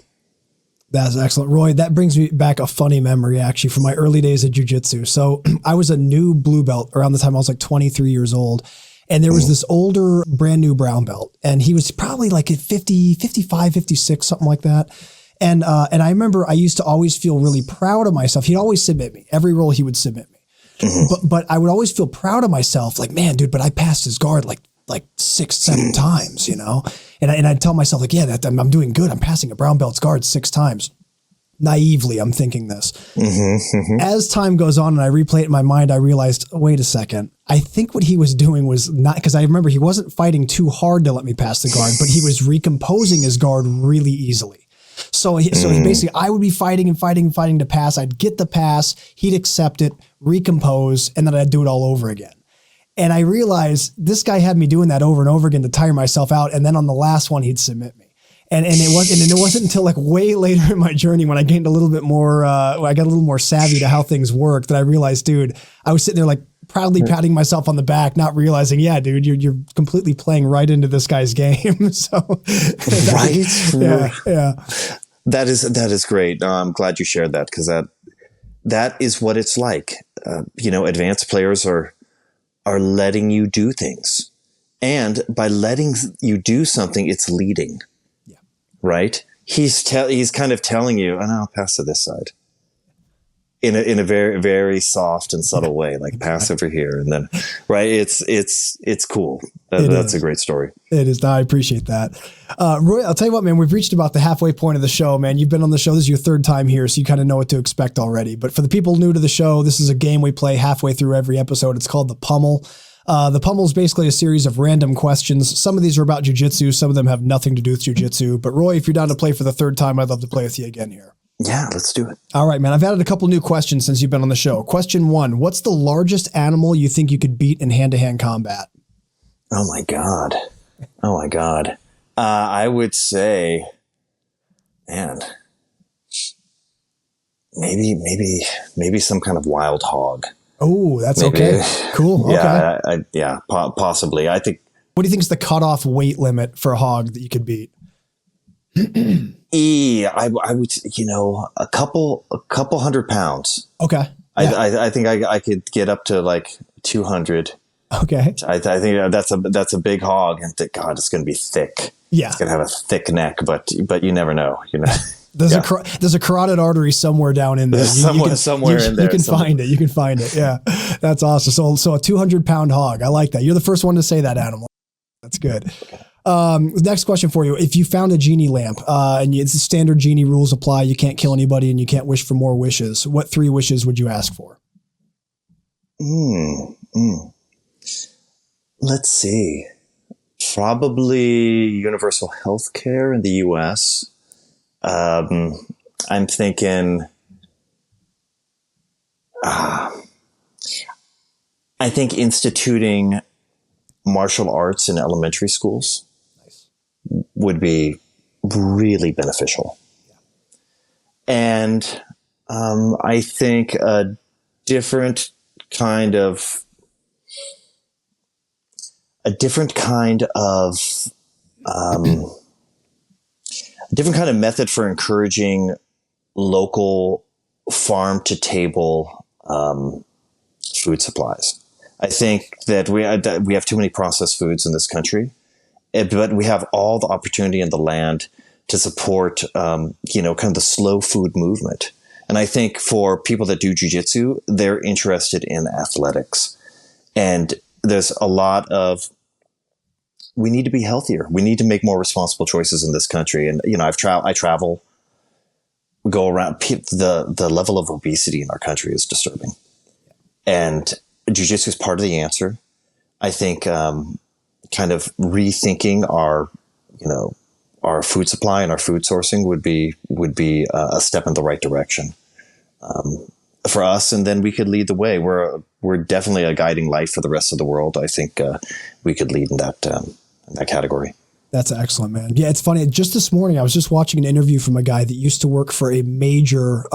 That's excellent. Roy, that brings me back a funny memory actually from my early days of jiu-jitsu. So I was a new blue belt around the time I was like 23 years old. And there was this older, brand new brown belt. And he was probably like at 50, 55, 56, something like that. And I remember I used to always feel really proud of myself. He'd always submit me. Every roll he would submit me. But I would always feel proud of myself. Like, man, dude, but I passed his guard like 6, 7 times, you know? And I'd tell myself like, yeah, I'm doing good. I'm passing a brown belt's guard 6 times. Naively, I'm thinking this. As time goes on and I replay it in my mind, I realized, wait a second. I think what he was doing was not, because I remember he wasn't fighting too hard to let me pass the guard, but he was recomposing his guard really easily. So he basically, I would be fighting to pass. I'd get the pass. He'd accept it, recompose, and then I'd do it all over again. And I realized this guy had me doing that over and over again to tire myself out. And then on the last one, he'd submit me. And it wasn't until like way later in my journey when I gained a little bit more, I got a little more savvy to how things work, that I realized, dude, I was sitting there like proudly patting myself on the back, not realizing, yeah, dude, you're completely playing right into this guy's game. So, right. Yeah. That is great. I'm glad you shared that, because that is what it's like. Advanced players are letting you do things, and by letting you do something, it's leading. Right? He's kind of telling you, and I'll pass to this side in a very, very soft and subtle way, like pass over here. And then, right. It's cool. That's a great story. It is. I appreciate that. Roy, I'll tell you what, man, we've reached about the halfway point of the show, man. You've been on the show. This is your 3rd time here, so you kind of know what to expect already. But for the people new to the show, this is a game we play halfway through every episode. It's called the Pummel. The Pummel is basically a series of random questions. Some of these are about jiu-jitsu. Some of them have nothing to do with jiu-jitsu. But Roy, if you're down to play for the 3rd time, I'd love to play with you again here. Yeah, let's do it. All right, man. I've added a couple new questions since you've been on the show. Question 1, what's the largest animal you think you could beat in hand-to-hand combat? Oh my God. I would say, man, maybe some kind of wild hog. Oh, that's okay. Cool. Okay. Yeah, possibly. I think. What do you think is the cutoff weight limit for a hog that you could beat? I would, a couple 100 pounds. Okay. Yeah. I think I could get up to like 200. Okay. I think that's a big hog, and God, it's going to be thick. Yeah. It's going to have a thick neck, but you never know, There's a carotid artery somewhere down in there. Somewhere in there. You can find it. You can find it. Yeah. That's awesome. So a 200-pound hog. I like that. You're the first one to say that, animal. That's good. Next question for you. If you found a genie lamp, and it's standard genie rules apply, you can't kill anybody and you can't wish for more wishes, what 3 wishes would you ask for? Let's see. Probably universal health care in the U.S. I'm thinking, I think instituting martial arts in elementary schools would be really beneficial. And I think a different kind of method for encouraging local farm to table food supplies. I think that we have too many processed foods in this country, but we have all the opportunity in the land to support, kind of the slow food movement. And I think for people that do jiu-jitsu, they're interested in athletics. And there's a lot of, we need to be healthier. We need to make more responsible choices in this country. And, I travel, go around, the level of obesity in our country is disturbing. And jiu-jitsu is part of the answer. I think, kind of rethinking our food supply and our food sourcing would be a step in the right direction for us, and then we could lead the way. We're definitely a guiding light for the rest of the world. I think we could lead in that category. That's excellent, man. Yeah, it's funny. Just this morning, I was just watching an interview from a guy that used to work for a major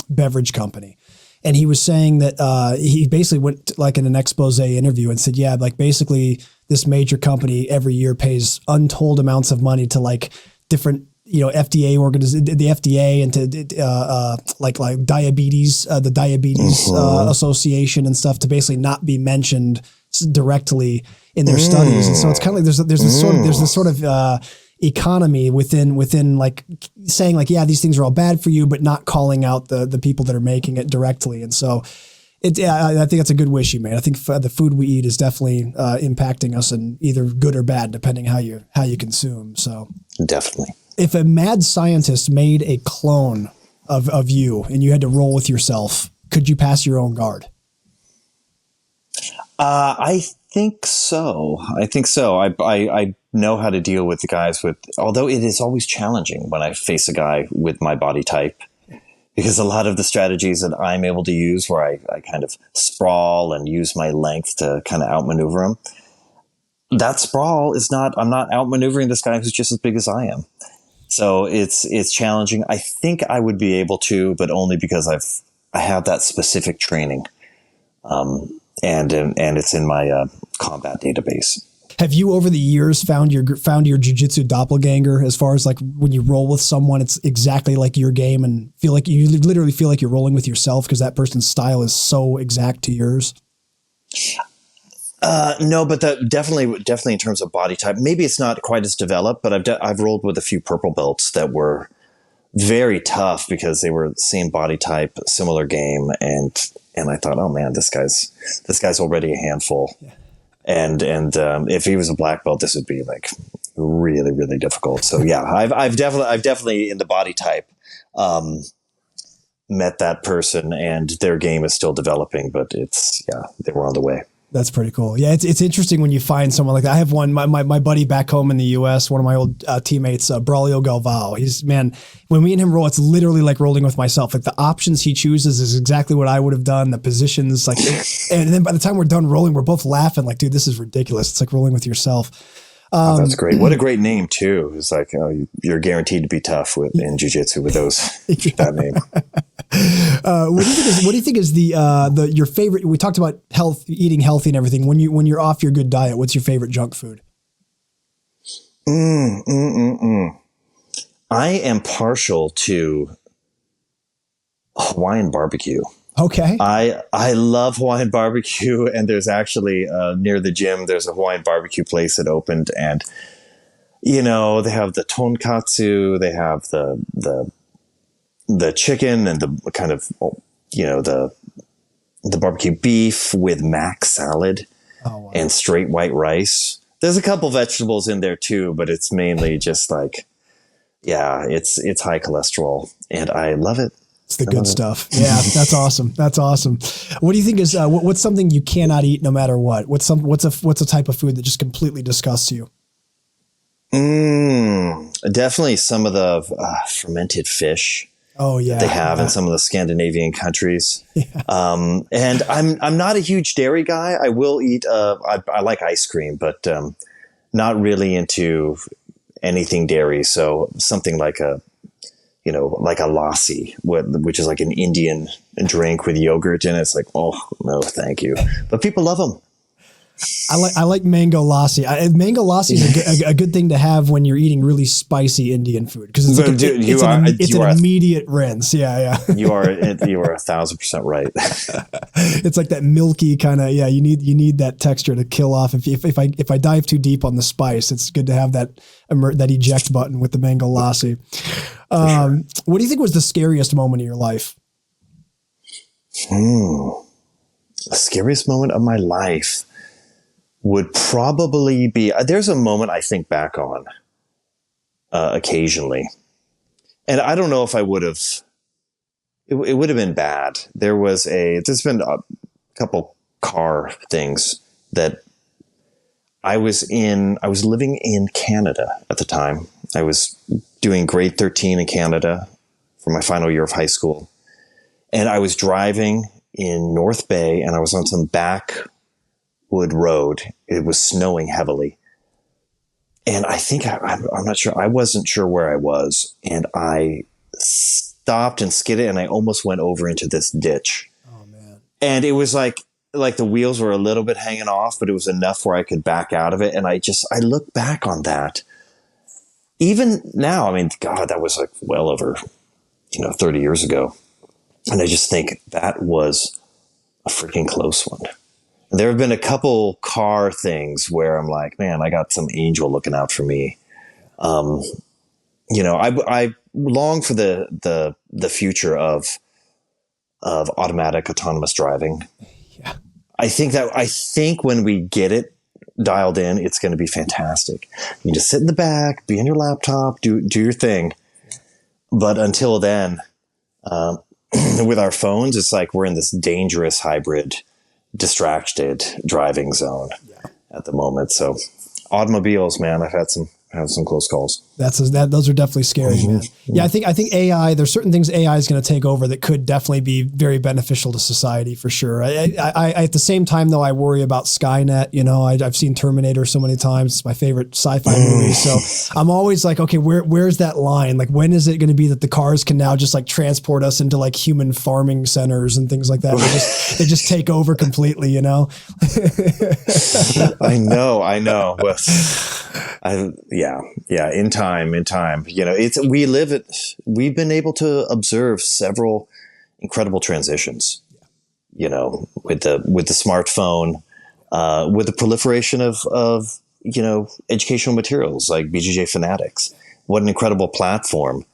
beverage company. And he was saying that he basically went like in an expose interview and said, yeah, like basically this major company every year pays untold amounts of money to like different, FDA the FDA and to like diabetes, the Diabetes Association and stuff to basically not be mentioned directly in their studies. And so it's kind of like there's this sort of economy within like saying like, yeah, these things are all bad for you, but not calling out the people that are making it directly. And so I think that's a good wish you made. I think the food we eat is definitely impacting us in either good or bad, depending how you consume. So definitely. If a mad scientist made a clone of you and you had to roll with yourself, could you pass your own guard? I think so. I know how to deal with the guys although it is always challenging when I face a guy with my body type, because a lot of the strategies that I'm able to use where I kind of sprawl and use my length to kind of outmaneuver him, that sprawl I'm not outmaneuvering this guy who's just as big as I am. So it's challenging. I think I would be able to, but only because I have that specific training. And it's in my combat database. Have you over the years found your jiu-jitsu doppelganger, as far as like when you roll with someone, it's exactly like your game and feel like you literally feel like you're rolling with yourself because that person's style is so exact to yours? No, but definitely in terms of body type, maybe it's not quite as developed, but I've rolled with a few purple belts that were very tough because they were same body type, similar game. And I thought, oh man, this guy's already a handful. Yeah. And if he was a black belt, this would be like really, really difficult. So yeah, I've definitely in the body type, met that person, and their game is still developing, but they were on the way. That's pretty cool. Yeah, it's interesting when you find someone like that. I have one, my buddy back home in the U.S., one of my old teammates, Braulio Galvao. When me and him roll, it's literally like rolling with myself. Like the options he chooses is exactly what I would have done. The positions, like, and then by the time we're done rolling, we're both laughing like, dude, this is ridiculous. It's like rolling with yourself. Oh, that's great. What a great name too. It's like, you're guaranteed to be tough in jiu-jitsu with that name. What do you think is your favorite? We talked about eating healthy and everything. When you're off your good diet, what's your favorite junk food? I am partial to Hawaiian barbecue. Okay. I love Hawaiian barbecue, and there's actually near the gym, there's a Hawaiian barbecue place that opened, and they have the tonkatsu, they have the chicken and the kind of, the barbecue beef with mac salad. Oh, wow. And straight white rice. There's a couple vegetables in there too, but it's mainly just like, it's high cholesterol, and I love it. It's the good stuff. Yeah, that's awesome. That's awesome. What do you think is what's something you cannot eat no matter what? What's a type of food that just completely disgusts you? Definitely some of the fermented fish. Oh yeah, they have in some of the Scandinavian countries. Yeah. And I'm not a huge dairy guy. I will eat. I like ice cream, but not really into anything dairy. So something like a lassi, which is like an Indian drink with yogurt in it. It's like, oh no, thank you. But people love them. I like mango lassi. Mango lassi is a good thing to have when you're eating really spicy Indian food, because it's an immediate rinse. Yeah. You are 1,000% right. It's like that milky kind of, you need that texture to kill off. If I dive too deep on the spice, it's good to have that eject button with the mango lassi. Sure. What do you think was the scariest moment of your life? The scariest moment of my life would probably be, there's a moment I think back on occasionally, and I don't know if I would have, it would have been bad. There's been a couple car things that I was living in Canada at the time. I was doing grade 13 in Canada for my final year of high school, and I was driving in North Bay, and I was on some backwood road. It was snowing heavily, and I think I'm not sure. I wasn't sure where I was, and I stopped and skidded, and I almost went over into this ditch. Oh man! And it was like the wheels were a little bit hanging off, but it was enough where I could back out of it. And I look back on that. Even now, I mean, God, that was like well over, 30 years ago. And I just think that was a freaking close one. There have been a couple car things where I'm like, man, I got some angel looking out for me. I long for the future of automatic autonomous driving. Yeah. I think when we get it dialed in, it's going to be fantastic. You just sit in the back, be on your laptop, do your thing. But until then, with our phones, it's like we're in this dangerous hybrid, distracted driving zone at the moment. So automobiles, man, I've had some close calls. Those are definitely scary, man. Yeah, I think AI. There's certain things AI is going to take over that could definitely be very beneficial to society for sure. I at the same time though, I worry about Skynet. I've seen Terminator so many times. It's my favorite sci-fi movie. So I'm always like, okay, where's that line? Like, when is it going to be that the cars can now just like transport us into like human farming centers and things like that? They just take over completely. I know. Yeah. In time, we've been able to observe several incredible transitions, with the smartphone, with the proliferation of educational materials like BJJ Fanatics. What an incredible platform,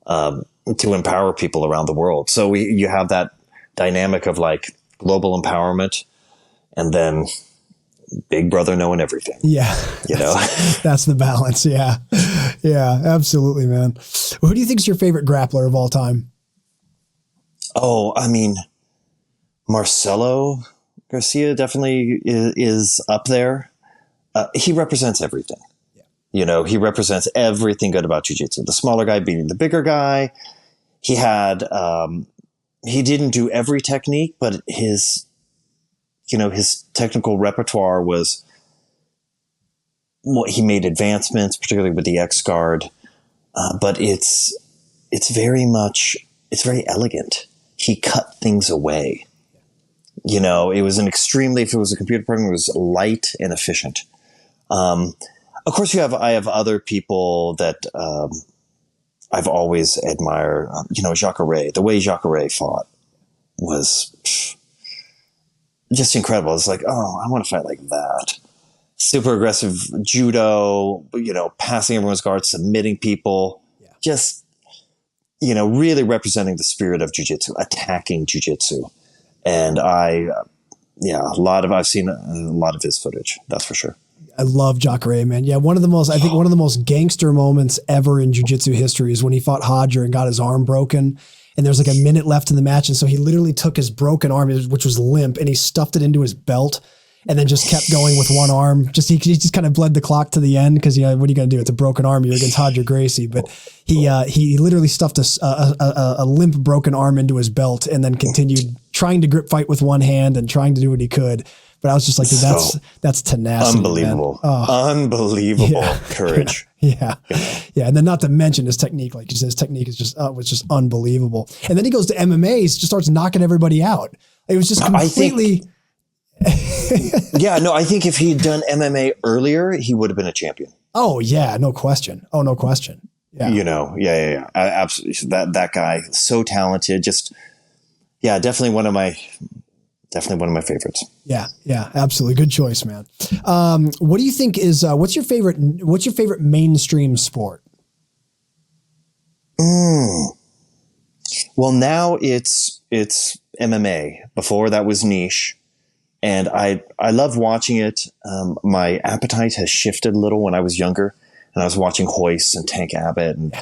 to empower people around the world. So you have that dynamic of like global empowerment and then Big Brother knowing everything. Yeah. That's the balance. Yeah. Yeah, absolutely, man. Who do you think is your favorite grappler of all time? Oh, I mean, Marcelo Garcia definitely is up there. He represents everything. Yeah. He represents everything good about jiu-jitsu. The smaller guy beating the bigger guy. He didn't do every technique, but his technical repertoire was what he made advancements, particularly with the X guard. But it's very elegant. He cut things away. It was if it was a computer program, it was light and efficient. Of course I have other people that, I've always admired, Jacare. The way Jacare fought was just incredible. It's like, oh, I want to fight like that. Super aggressive judo, passing everyone's guard, submitting people, just, really representing the spirit of jiu-jitsu, attacking jiu-jitsu. And I've seen a lot of his footage. That's for sure. I love Jacare, man. Yeah. One of the most gangster moments ever in jiu-jitsu history is when he fought Hodger and got his arm broken. And there's like a minute left in the match. And so he literally took his broken arm, which was limp, and he stuffed it into his belt and then just kept going with one arm. He just kind of bled the clock to the end because, what are you going to do? It's a broken arm. You're against Hodger Gracie. But he literally stuffed a limp broken arm into his belt and then continued trying to grip fight with one hand and trying to do what he could. But I was just like, dude, that's tenacity. Unbelievable. Unbelievable courage. Yeah. And then not to mention his technique, like you said, his technique is was just unbelievable. And then he goes to MMA, he just starts knocking everybody out. It was just completely. I think if he'd done MMA earlier, he would have been a champion. Oh yeah. No question. Yeah. Absolutely. That guy, so talented. Definitely one of my favorites. Yeah, absolutely. Good choice, man. What do you think is, what's your favorite mainstream sport? Well, now it's MMA. Before that was niche. And I love watching it. My appetite has shifted a little when I was younger and I was watching Hoist and Tank Abbott and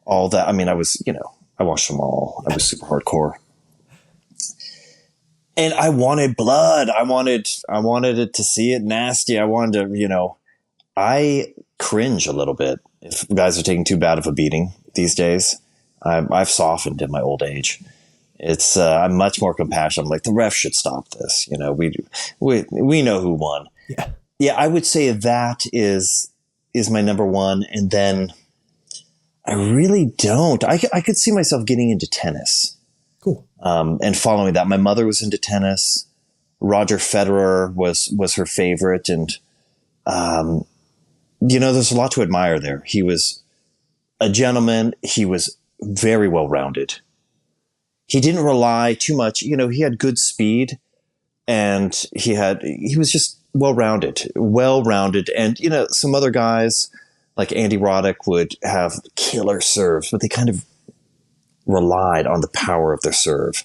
all that. I mean, I watched them all. I was super hardcore. And I wanted blood. I wanted it to see it nasty. I wanted to, I cringe a little bit if guys are taking too bad of a beating these days. I've softened in my old age. It's, I'm much more compassionate. I'm like, the ref should stop this. We know who won. Yeah. I would say that is my number one. And then I really don't, I could see myself getting into tennis. Cool. And following that, my mother was into tennis. Roger Federer was her favorite. And, there's a lot to admire there. He was a gentleman. He was very well-rounded. He didn't rely too much. He had good speed and he was just well-rounded. And, some other guys like Andy Roddick would have killer serves, but they kind of relied on the power of their serve.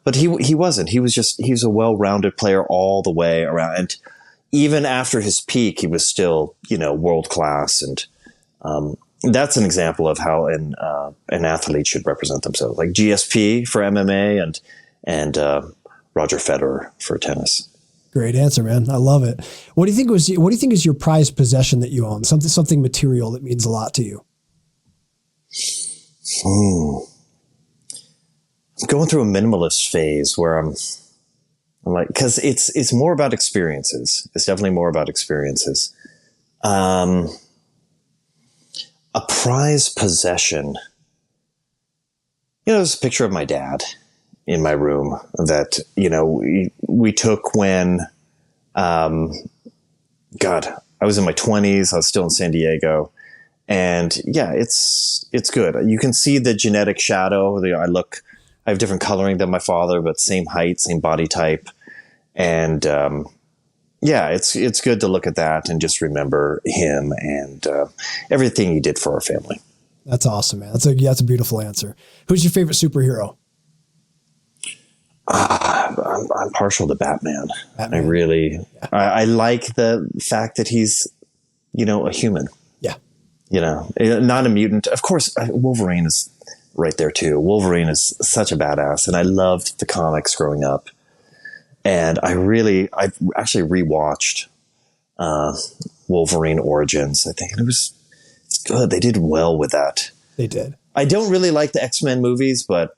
But he wasn't. He was a well-rounded player all the way around. And even after his peak, he was still, world class. And that's an example of how an athlete should represent themselves. Like GSP for MMA and Roger Federer for tennis. Great answer, man. I love it. What do you think is your prized possession that you own? Something material that means a lot to you? I'm going through a minimalist phase where I'm like, because it's more about experiences. It's definitely more about experiences. A prized possession. There's a picture of my dad in my room that, we took when, I was in my 20s. I was still in San Diego. And yeah, it's good. You can see the genetic shadow. I have different coloring than my father, but same height, same body type. And it's good to look at that and just remember him and everything he did for our family. That's awesome, man. That's a beautiful answer. Who's your favorite superhero? I'm partial to Batman. I like the fact that he's, a human. Yeah. Not a mutant. Of course, Wolverine is right there too. Wolverine is such a badass, and I loved the comics growing up. And I actually rewatched Wolverine Origins, I think, and it's good. They did well with that. They did. I don't really like the X-Men movies, but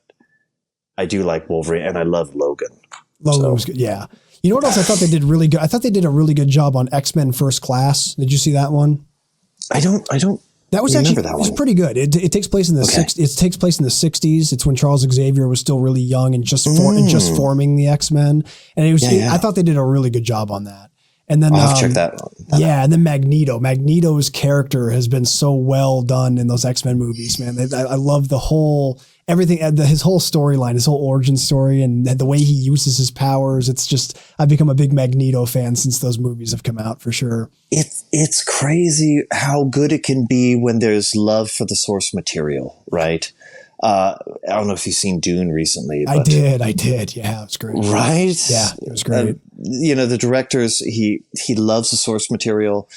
I do like Wolverine, and I love Logan. Logan was good. Yeah. You know what else I thought they did really good? I thought they did a really good job on X-Men First Class. Did you see that one? I don't. That was actually it was pretty good. It takes place in the It takes place in the 60s. It's when Charles Xavier was still really young and just forming the X-Men. And it was. I thought they did a really good job on that. And then I'll have to check that out. And then Magneto. Magneto's character has been so well done in those X-Men movies, man. I love the whole everything, his whole storyline, his whole origin story, and the way he uses his powers. It's just, I've become a big Magneto fan since those movies have come out, for sure. It's crazy how good it can be when there's love for the source material, right? I don't know if you've seen Dune recently. I did. Yeah, it was great. Right? Yeah, it was great. The directors, he loves the source material.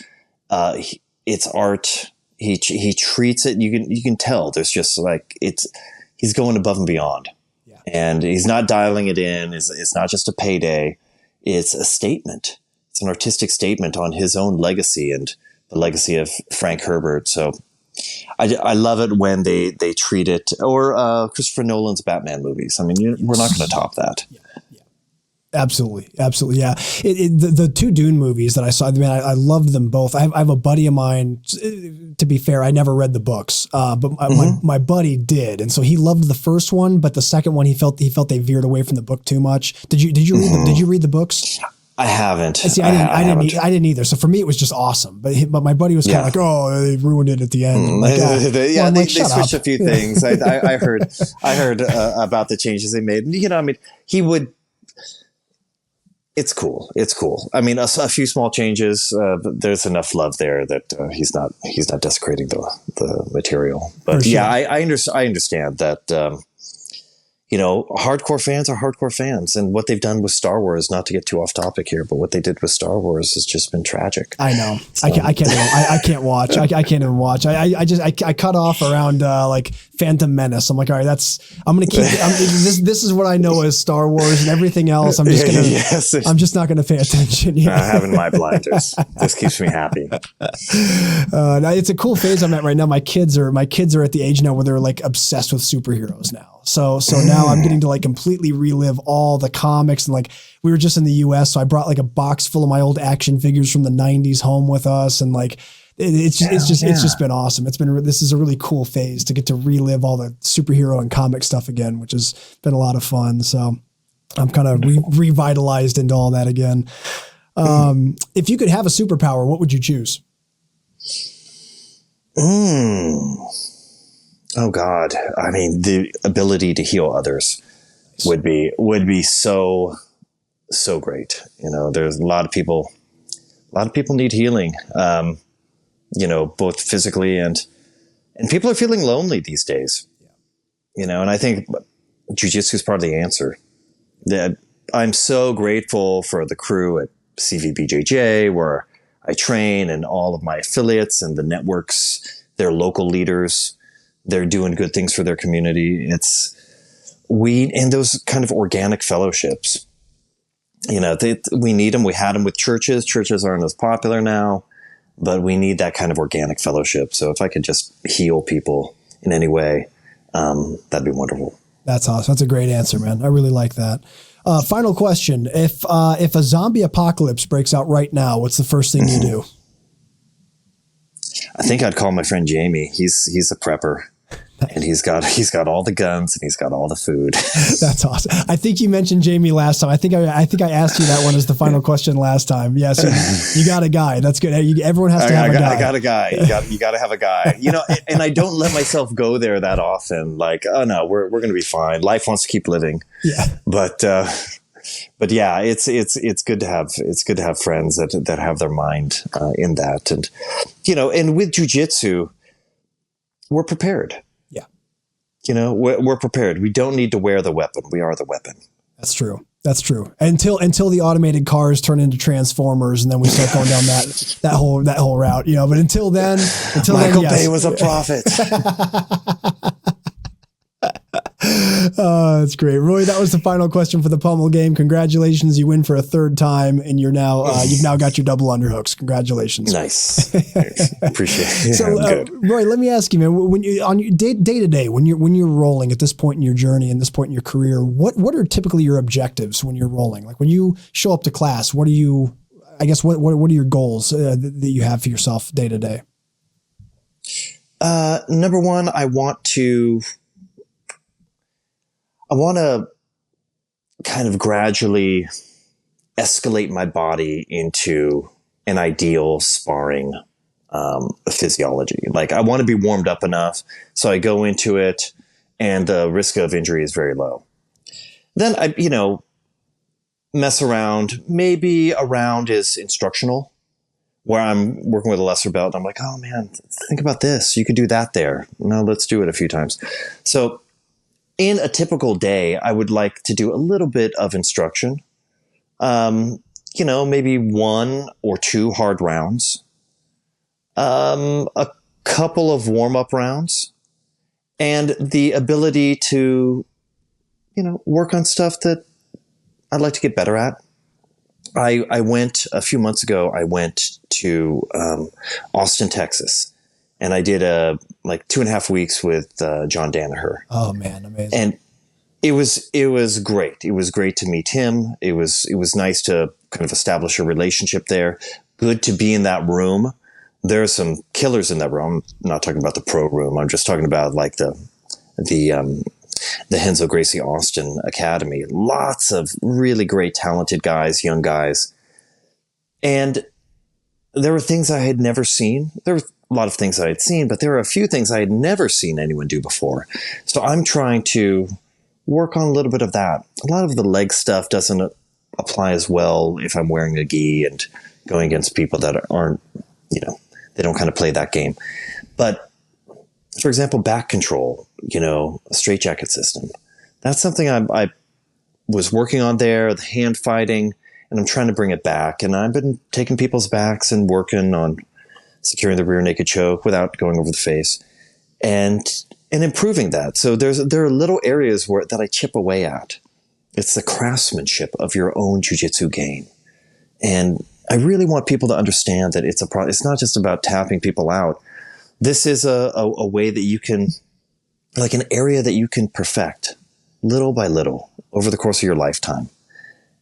It's art. He treats it. You can tell there's just like, he's going above and beyond. Yeah. And he's not dialing it in. It's not just a payday. It's a statement. It's an artistic statement on his own legacy and the legacy of Frank Herbert. So I love it when they treat it, or Christopher Nolan's Batman movies. I mean, we're not going to top that. Yeah. Absolutely. Yeah. The two Dune movies that I saw, I loved them both. I have a buddy of mine, to be fair, I never read the books, but my buddy did. And so he loved the first one, but the second one, he felt they veered away from the book too much. Did you read the books? I haven't. See, I didn't either. So for me, it was just awesome. But my buddy was kind of like, "Oh, they ruined it at the end." They switched a few things. I heard about the changes they made. He would. It's cool. I mean, a few small changes. But there's enough love there that he's not desecrating the material. But sure. Yeah, I understand that. Hardcore fans are hardcore fans, and what they've done with Star Wars, not to get too off topic here, but what they did with Star Wars has just been tragic. I know. So. I can't watch. I can't even watch. I cut off around like Phantom Menace. I'm like, all right, I'm going to keep this is what I know as Star Wars, and everything else I'm just going to, I'm just not going to pay attention. Having my blinders. This keeps me happy. It's a cool phase I'm at right now. My kids are at the age now where they're like obsessed with superheroes now. So now I'm getting to like completely relive all the comics, and like we were just in the US, so I brought like a box full of my old action figures from the 90s home with us, and like it's just been awesome. This is a really cool phase to get to relive all the superhero and comic stuff again, which has been a lot of fun. So I'm kind of revitalized into all that again. If you could have a superpower, what would you choose? Oh God. I mean, the ability to heal others would be so great. There's a lot of people need healing. both physically and people are feeling lonely these days, and I think jiu-jitsu is part of the answer. That I'm so grateful for the crew at CVBJJ, where I train, and all of my affiliates and the networks, their local leaders, they're doing good things for their community. And those kind of organic fellowships, we need them. We had them with churches. Churches aren't as popular now, but we need that kind of organic fellowship. So if I could just heal people in any way, that'd be wonderful. That's awesome. That's a great answer, man. I really like that. Final question. If a zombie apocalypse breaks out right now, what's the first thing you do? I think I'd call my friend Jamie. He's a prepper. And he's got all the guns and he's got all the food. That's awesome. I think you mentioned Jamie last time. I think I asked you that one as the final question last time. Yes, you got a guy. That's good. Everyone has to have a guy. I got a guy. You got to have a guy. And I don't let myself go there that often. Like, oh no, we're going to be fine. Life wants to keep living. Yeah. But yeah, it's good to have friends that have their mind in that, and with jiu-jitsu, we're prepared. We're prepared. We don't need to wear the weapon. We are the weapon. That's true. Until the automated cars turn into transformers, and then we start going down that whole route. But until then, Michael Bay was a prophet. That's great, Roy. That was the final question for the Pummel game. Congratulations, you win for a third time, and you've now got your double underhooks. Congratulations. Nice. Appreciate it. So, Roy, let me ask you, man. When you on your day to day, when you're rolling at this point in your journey and this point in your career, what are typically your objectives when you're rolling? Like when you show up to class, what are your goals that you have for yourself day to day? Number one, I want to kind of gradually escalate my body into an ideal sparring physiology. Like I want to be warmed up enough so I go into it and the risk of injury is very low. Then I, mess around. Maybe a round is instructional where I'm working with a lesser belt. And I'm like, oh man, think about this. You could do that there. No, let's do it a few times. So in a typical day, I would like to do a little bit of instruction, maybe 1 or 2 hard rounds, a couple of warm-up rounds, and the ability to, work on stuff that I'd like to get better at. A few months ago, I went to Austin, Texas. And I did 2.5 weeks with John Danaher. Oh man, amazing! And it was great. It was great to meet him. It was nice to kind of establish a relationship there. Good to be in that room. There are some killers in that room. I'm not talking about the pro room. I'm just talking about like the Henzo Gracie Austin Academy. Lots of really great, talented guys, young guys, and there were things I had never seen. There were a lot of things I had seen, but there were a few things I had never seen anyone do before. So I'm trying to work on a little bit of that. A lot of the leg stuff doesn't apply as well if I'm wearing a gi and going against people that aren't, they don't kind of play that game. But for example, back control, a straitjacket system. That's something I was working on there, the hand fighting, and I'm trying to bring it back. And I've been taking people's backs and working on securing the rear naked choke without going over the face, and improving that. So there are little areas that I chip away at. It's the craftsmanship of your own jiu-jitsu game. And I really want people to understand that it's not just about tapping people out. This is a way that you can, like an area that you can perfect little by little over the course of your lifetime.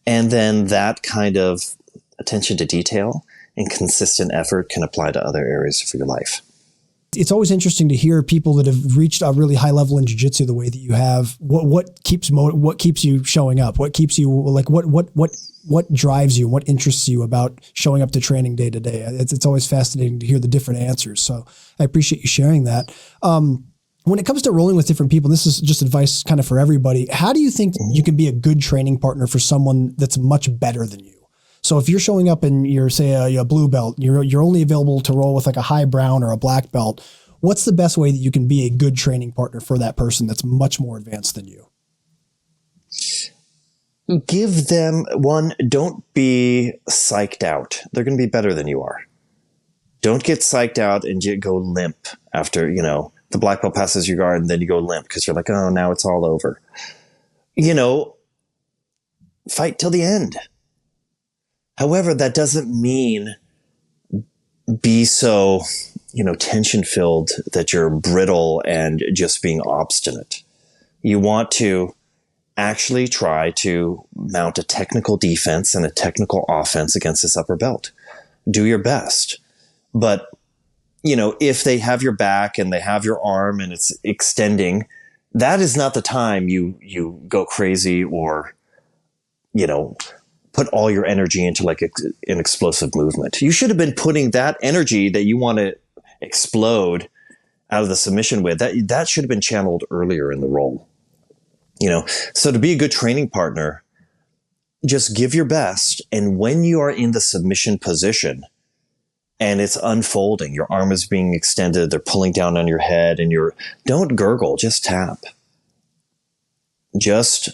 And then that kind of attention to detail and consistent effort can apply to other areas of your life. It's always interesting to hear people that have reached a really high level in jiu-jitsu the way that you have. What keeps you showing up? What keeps you what drives you? What interests you about showing up to training day to day? It's always fascinating to hear the different answers. So I appreciate you sharing that. When it comes to rolling with different people, and this is just advice kind of for everybody, how do you think you can be a good training partner for someone that's much better than you? So if you're showing up and you're, say, a blue belt, you're only available to roll with like a high brown or a black belt, what's the best way that you can be a good training partner for that person that's much more advanced than you? Give them one, don't be psyched out. They're going to be better than you are. Don't get psyched out and you go limp after, the black belt passes your guard and then you go limp because you're like, oh, now it's all over. Fight till the end. However, that doesn't mean be so, tension filled that you're brittle and just being obstinate. You want to actually try to mount a technical defense and a technical offense against this upper belt. Do your best. But, if they have your back and they have your arm and it's extending, that is not the time you go crazy or, put all your energy into like an explosive movement. You should have been putting that energy that you want to explode out of the submission with, that should have been channeled earlier in the roll. So to be a good training partner, just give your best. And when you are in the submission position and it's unfolding, your arm is being extended, they're pulling down on your head and don't gurgle, just tap. Just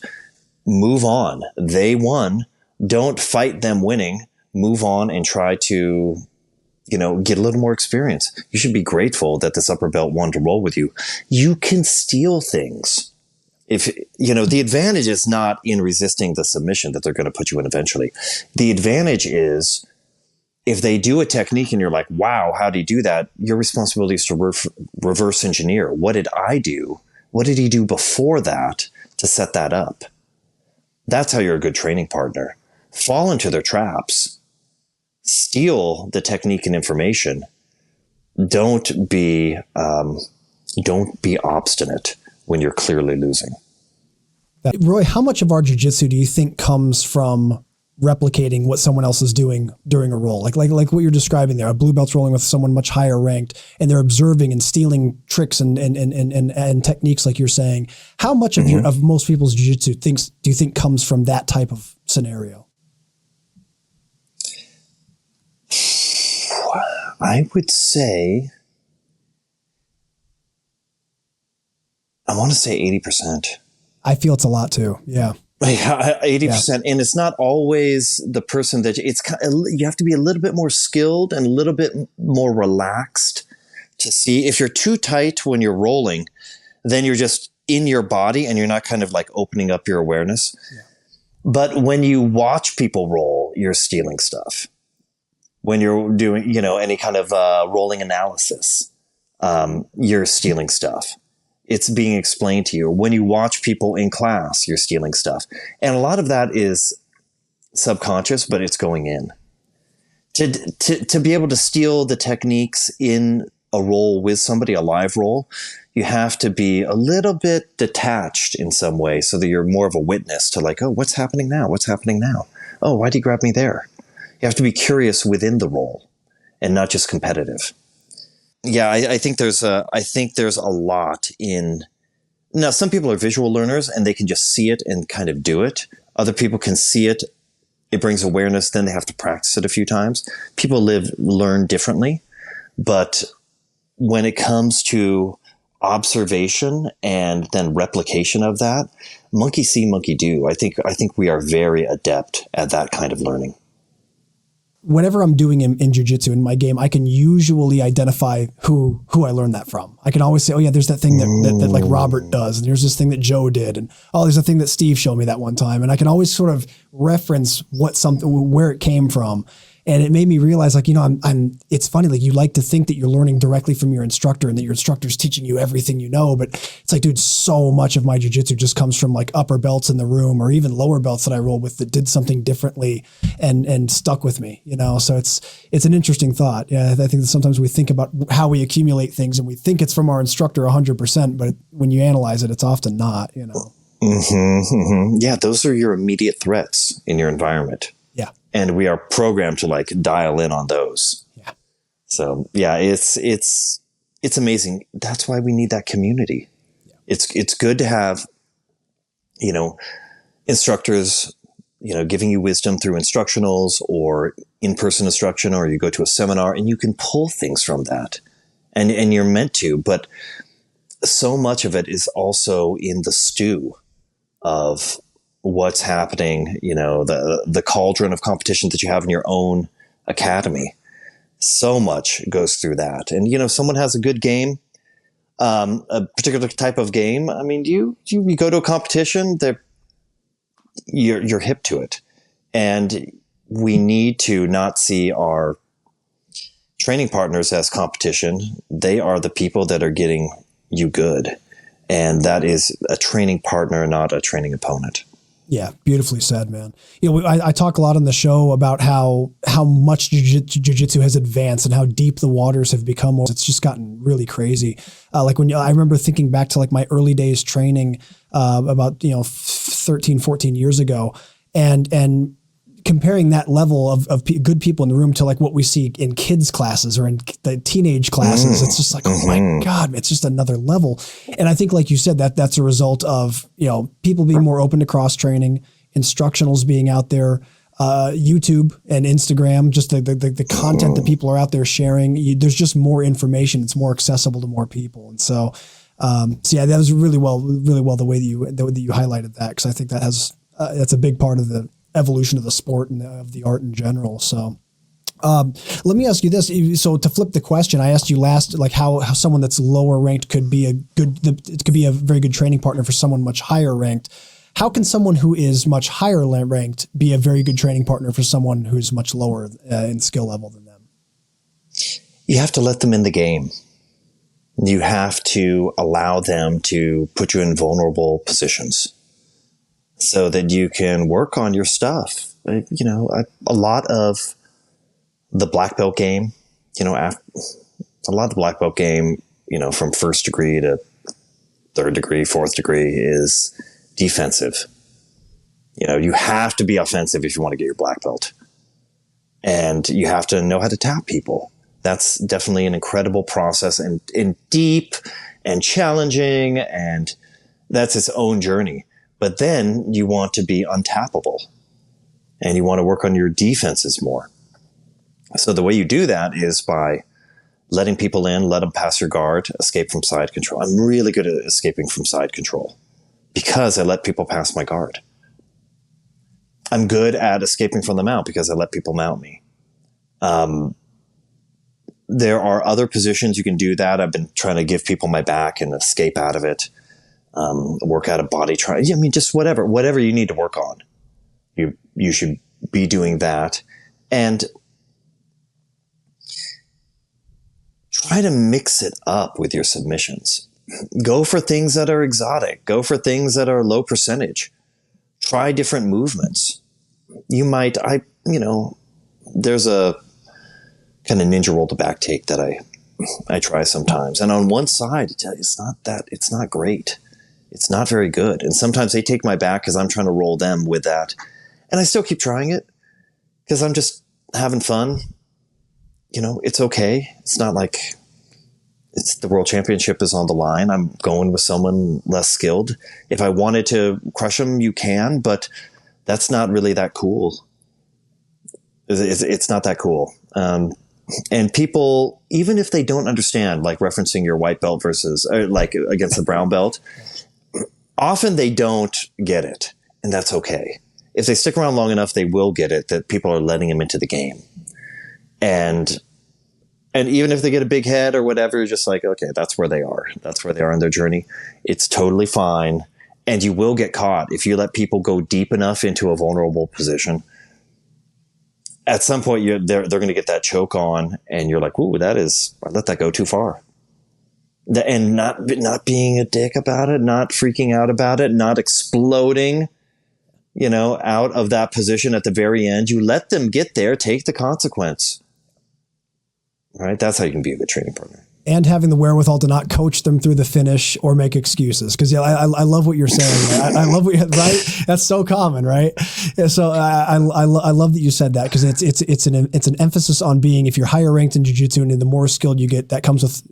move on. They won. Don't fight them winning. Move on and try to, get a little more experience. You should be grateful that this upper belt wanted to roll with you. You can steal things. If, the advantage is not in resisting the submission that they're going to put you in eventually. The advantage is if they do a technique and you're like, wow, how did he do that? Your responsibility is to reverse engineer. What did I do? What did he do before that to set that up? That's how you're a good training partner. Fall into their traps. Steal the technique and information. Don't be obstinate when you're clearly losing. Roy, how much of our jiu-jitsu do you think comes from replicating what someone else is doing during a roll? Like what you're describing there, a blue belt's rolling with someone much higher ranked and they're observing and stealing tricks and techniques like you're saying. How much of most people's jiu-jitsu do you think comes from that type of scenario? I would say, I want to say 80%. I feel it's a lot too. Yeah. 80%. And it's not always the person that you have to be a little bit more skilled and a little bit more relaxed to see. If you're too tight when you're rolling, then you're just in your body and you're not kind of like opening up your awareness. Yeah. But when you watch people roll, you're stealing stuff. When you're doing, any kind of rolling analysis, you're stealing stuff. It's being explained to you. When you watch people in class, you're stealing stuff. And a lot of that is subconscious, but it's going in. To be able to steal the techniques in a roll with somebody, a live roll, you have to be a little bit detached in some way so that you're more of a witness to like, oh, what's happening now? What's happening now? Oh, why'd he grab me there? You have to be curious within the roll and not just competitive. Yeah, I think there's a lot in. Now, some people are visual learners and they can just see it and kind of do it. Other people can see it. It brings awareness. Then they have to practice it a few times. People learn differently. But when it comes to observation and then replication of that, monkey see, monkey do. I think we are very adept at that kind of learning. Whenever I'm doing in jiu-jitsu in my game, I can usually identify who I learned that from. I can always say, oh yeah, there's that thing that like Robert does. And there's this thing that Joe did. And oh, there's a thing that Steve showed me that one time. And I can always sort of reference where it came from. And it made me realize, like, it's funny, like you like to think that you're learning directly from your instructor and that your instructor's teaching you everything you know. But it's like, dude, so much of my jiu-jitsu just comes from like upper belts in the room or even lower belts that I rolled with that did something differently and stuck with me, So it's an interesting thought. Yeah, I think that sometimes we think about how we accumulate things and we think it's from our instructor 100%, but when you analyze it, it's often not, Yeah, those are your immediate threats in your environment. Yeah. And we are programmed to like dial in on those. Yeah. So yeah, it's amazing. That's why we need that community. Yeah. It's good to have, instructors giving you wisdom through instructionals or in-person instruction, or you go to a seminar and you can pull things from that, and you're meant to. But so much of it is also in the stew of what's happening, the cauldron of competition that you have in your own academy. So much goes through that. And, if someone has a good game, a particular type of game, I mean, you go to a competition, you're hip to it. And we need to not see our training partners as competition. They are the people that are getting you good. And that is a training partner, not a training opponent. Yeah, beautifully said, man. I talk a lot on the show about how much jiu-jitsu has advanced and how deep the waters have become. It's just gotten really crazy. I remember thinking back to my early days training about 13, 14 years ago, and comparing that level of good people in the room to what we see in kids classes or in the teenage classes. It's just oh my God, it's just another level. And I think, like you said, that's a result of, people being more open to cross training, instructionals being out there, YouTube and Instagram, just the content that people are out there sharing. There's just more information. It's more accessible to more people. And so yeah, that was really well the way that you highlighted that. 'Cause I think that's a big part of the evolution of the sport and of the art in general. So, let me ask you this. So to flip the question, I asked you last, how someone that's lower ranked could be a very good training partner for someone much higher ranked. How can someone who is much higher ranked be a very good training partner for someone who's much lower in skill level than them? You have to let them in the game. You have to allow them to put you in vulnerable positions, so that you can work on your stuff. A lot of the black belt game, from first degree to third degree, fourth degree is defensive. You have to be offensive if you want to get your black belt. And you have to know how to tap people. That's definitely an incredible process and deep and challenging, and that's its own journey. But then you want to be untappable, and you want to work on your defenses more. So the way you do that is by letting people in, let them pass your guard, escape from side control. I'm really good at escaping from side control because I let people pass my guard. I'm good at escaping from the mount because I let people mount me. There are other positions you can do that. I've been trying to give people my back and escape out of it. Work out a body try. I mean, just whatever you need to work on, you should be doing that, and try to mix it up with your submissions. Go for things that are exotic. Go for things that are low percentage. Try different movements. There's a kind of ninja roll to back take that I try sometimes, and on one side, it's not great. It's not very good. And sometimes they take my back because I'm trying to roll them with that. And I still keep trying it because I'm just having fun. It's okay. It's not like it's the world championship is on the line. I'm going with someone less skilled. If I wanted to crush them, you can, but that's not really that cool. It's not that cool. And people, even if they don't understand, like referencing your white belt versus against the brown belt, often they don't get it, and that's okay. If they stick around long enough, they will get it, that people are letting them into the game. And even if they get a big head or whatever, you're just like, okay, that's where they are. That's where they are in their journey. It's totally fine. And you will get caught if you let people go deep enough into a vulnerable position. At some point, they're going to get that choke on, and you're like, ooh, I let that go too far. And not being a dick about it, not freaking out about it, not exploding, out of that position at the very end. You let them get there, take the consequence. Right? That's how you can be a good training partner. And having the wherewithal to not coach them through the finish or make excuses. Because I love what you're saying. I love what right. That's so common, right? Yeah, so I love that you said that, because it's an emphasis on being, if you're higher ranked in jiu-jitsu and the more skilled you get, that comes with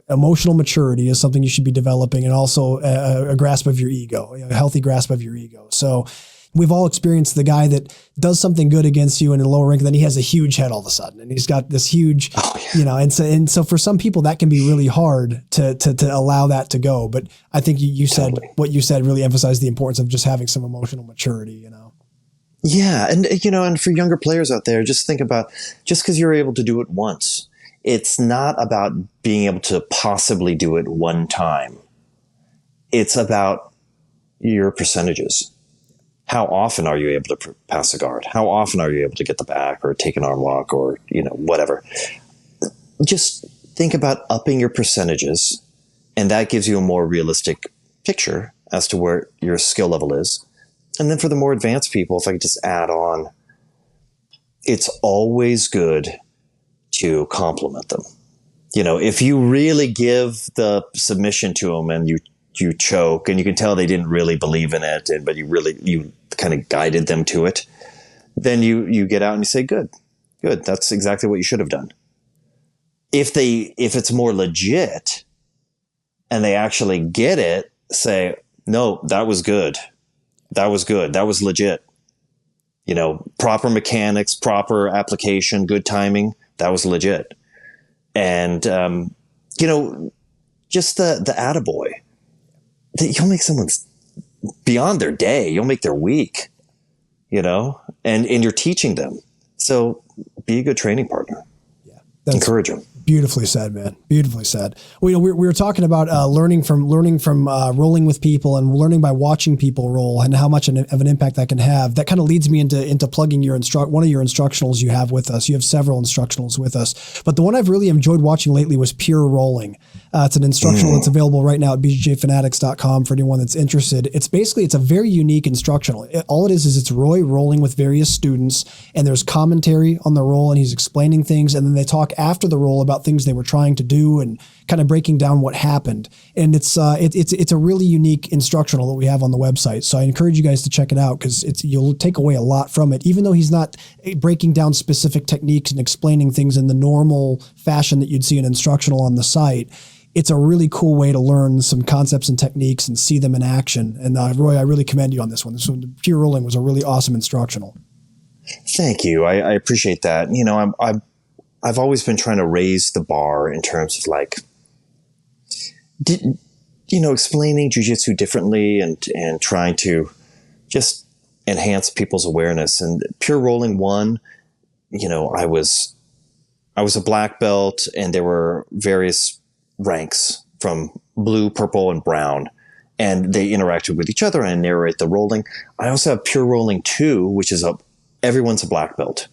emotional maturity is something you should be developing, and also a grasp of your ego, a healthy grasp of your ego. So we've all experienced the guy that does something good against you in a lower rank, and then he has a huge head all of a sudden, and he's got this huge, and so for some people that can be really hard to allow that to go. But I think you said what you said really emphasized the importance of just having some emotional maturity, Yeah. And for younger players out there, just think about, just because you're able to do it once, it's not about being able to possibly do it one time. It's about your percentages. How often are you able to pass a guard? How often are you able to get the back or take an arm lock or, whatever? Just think about upping your percentages, and that gives you a more realistic picture as to where your skill level is. And then for the more advanced people, if I could just add on, it's always good to compliment them. If you really give the submission to them and you choke and you can tell they didn't really believe in it, but you kind of guided them to it, then you get out and you say, good, that's exactly what you should have done. If it's more legit and they actually get it, say, no, that was good. That was legit. Proper mechanics, proper application, good timing. That was legit. And, just the attaboy. You'll make someone's beyond their day. You'll make their week, and you're teaching them. So be a good training partner. Yeah. Encourage them. Beautifully said, man. Beautifully said. We were talking about learning from rolling with people and learning by watching people roll and how much of an impact that can have. That kind of leads me into plugging one of your instructionals you have with us. You have several instructionals with us, but the one I've really enjoyed watching lately was Pure Rolling. It's an instructional that's available right now at bjjfanatics.com for anyone that's interested. It's a very unique instructional. All it is it's Roy rolling with various students, and there's commentary on the roll, and he's explaining things, and then they talk after the roll about things they were trying to do and kind of breaking down what happened. And it's a really unique instructional that we have on the website. So I encourage you guys to check it out, because you'll take away a lot from it, even though he's not breaking down specific techniques and explaining things in the normal fashion that you'd see an instructional on the site. It's a really cool way to learn some concepts and techniques and see them in action. And Roy, I really commend you on this one. This one, Pure Rolling, was a really awesome instructional. Thank you. I appreciate that. I've always been trying to raise the bar in terms of explaining jiu-jitsu differently and trying to just enhance people's awareness. And Pure Rolling 1, I was a black belt, and there were various ranks from blue, purple, and brown, and they interacted with each other and narrate the rolling. I also have Pure Rolling 2, which is everyone's a black belt.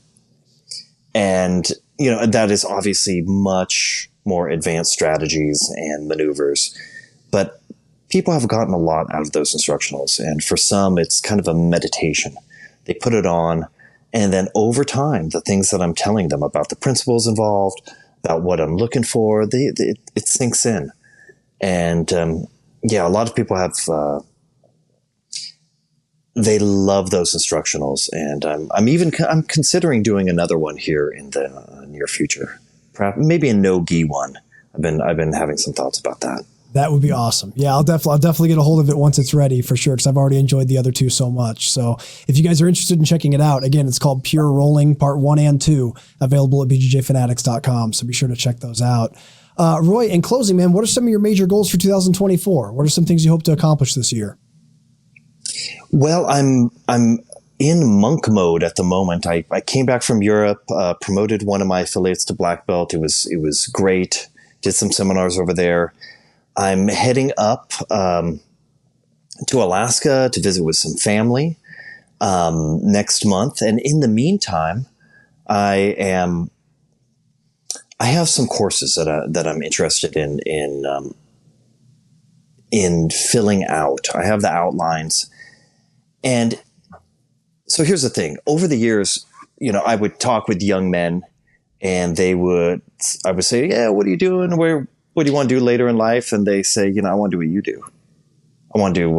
And, that is obviously much more advanced strategies and maneuvers, but people have gotten a lot out of those instructionals. And for some, it's kind of a meditation. They put it on, and then over time, the things that I'm telling them about the principles involved, about what I'm looking for, it sinks in. And, a lot of people have, they love those instructionals, and I'm considering doing another one here in the near future, perhaps maybe a no-gi one. I've been having some thoughts about that. That would be awesome. Yeah, I'll definitely get a hold of it once it's ready, for sure, because I've already enjoyed the other two so much. So if you guys are interested in checking it out, again, it's called Pure Rolling Part 1 and 2, available at bjjfanatics.com. So be sure to check those out. Roy, in closing, man, what are some of your major goals for 2024? What are some things you hope to accomplish this year? Well, I'm in monk mode at the moment. I came back from Europe, promoted one of my affiliates to black belt. It was great. Did some seminars over there. I'm heading up to Alaska to visit with some family next month, and in the meantime, I have some courses that I'm interested in filling out. I have the outlines. And so here's the thing. Over the years, I would talk with young men, and I would say, yeah, what are you doing? What do you want to do later in life? And they say, I want to do what you do. I want to do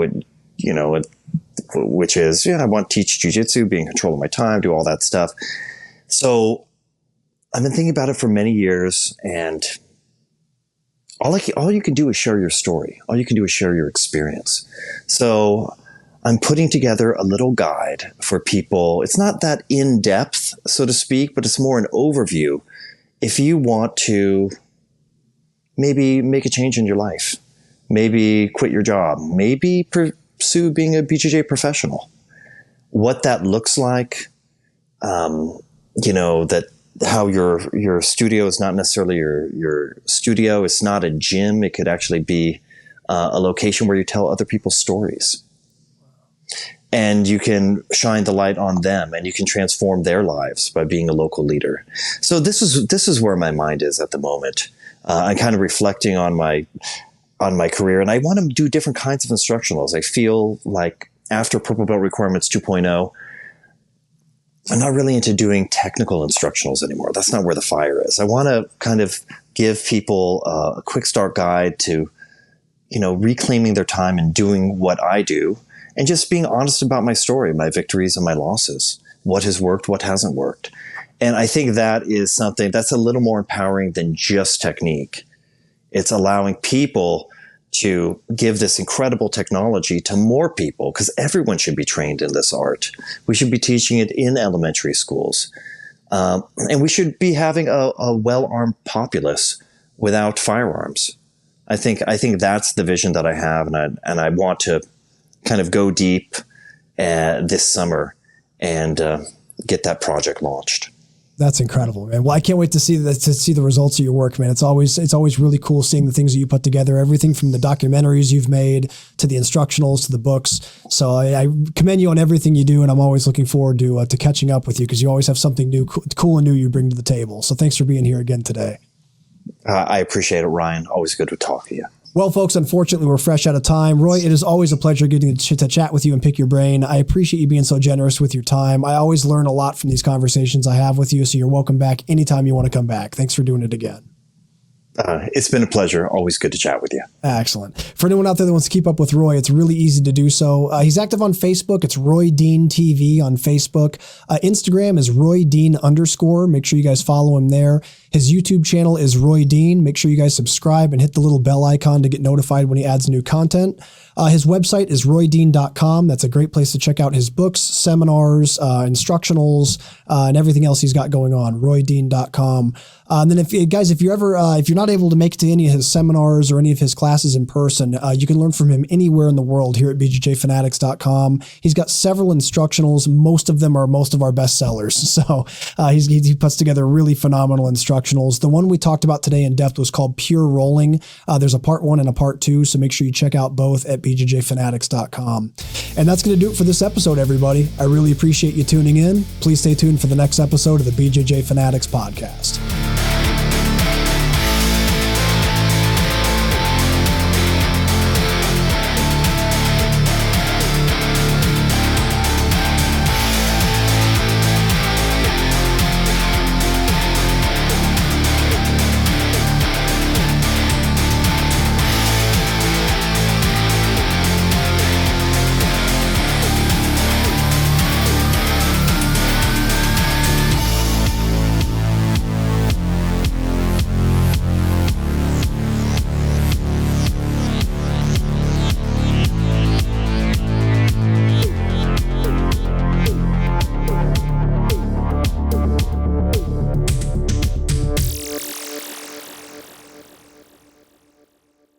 which is, I want to teach jiu-jitsu, be in control of my time, do all that stuff. So I've been thinking about it for many years, and all you can do is share your story. All you can do is share your experience. So I'm putting together a little guide for people. It's not that in-depth, so to speak, but it's more an overview. If you want to maybe make a change in your life, maybe quit your job, maybe pursue being a BJJ professional, what that looks like, that how your studio is not necessarily your studio. It's not a gym. It could actually be a location where you tell other people's stories. And you can shine the light on them, and you can transform their lives by being a local leader. So this is where my mind is at the moment. I'm kind of reflecting on my career, and I want to do different kinds of instructionals. I feel like after Purple Belt Requirements 2.0, I'm not really into doing technical instructionals anymore. That's not where the fire is. I want to kind of give people a quick start guide to, reclaiming their time and doing what I do, and just being honest about my story, my victories and my losses, what has worked, what hasn't worked. And I think that is something that's a little more empowering than just technique. It's allowing people to give this incredible technology to more people, because everyone should be trained in this art. We should be teaching it in elementary schools. And we should be having a well-armed populace without firearms. I think that's the vision that I have, and I want to kind of go deep this summer and get that project launched. That's incredible, man. Well, I can't wait to see the results of your work, man. It's always really cool seeing the things that you put together, everything from the documentaries you've made to the instructionals to the books. So I commend you on everything you do, and I'm always looking forward to catching up with you, because you always have something new, cool and new you bring to the table. So thanks for being here again today. I appreciate it, Ryan. Always good to talk to you. Well, folks, unfortunately, we're fresh out of time. Roy, it is always a pleasure getting to chat with you and pick your brain. I appreciate you being so generous with your time. I always learn a lot from these conversations I have with you, so you're welcome back anytime you want to come back. Thanks for doing it again. It's been a pleasure. Always good to chat with you. Excellent. For anyone out there that wants to keep up with Roy, it's really easy to do so. He's active on Facebook. It's Roy Dean TV on Facebook. Instagram is Roy Dean _. Make sure you guys follow him there. His YouTube channel is Roy Dean. Make sure you guys subscribe and hit the little bell icon to get notified when he adds new content. His website is roydean.com. That's a great place to check out his books, seminars, instructionals, and everything else he's got going on, roydean.com. And then if you're not able to make it to any of his seminars or any of his classes in person, you can learn from him anywhere in the world here at BJJFanatics.com. He's got several instructionals. Most of them are most of our best sellers. So he puts together really phenomenal instructionals. The one we talked about today in depth was called Pure Rolling. There's a part 1 and a part 2, so make sure you check out both at BJJFanatics.com. And that's going to do it for this episode, everybody. I really appreciate you tuning in. Please stay tuned for the next episode of the BJJ Fanatics podcast.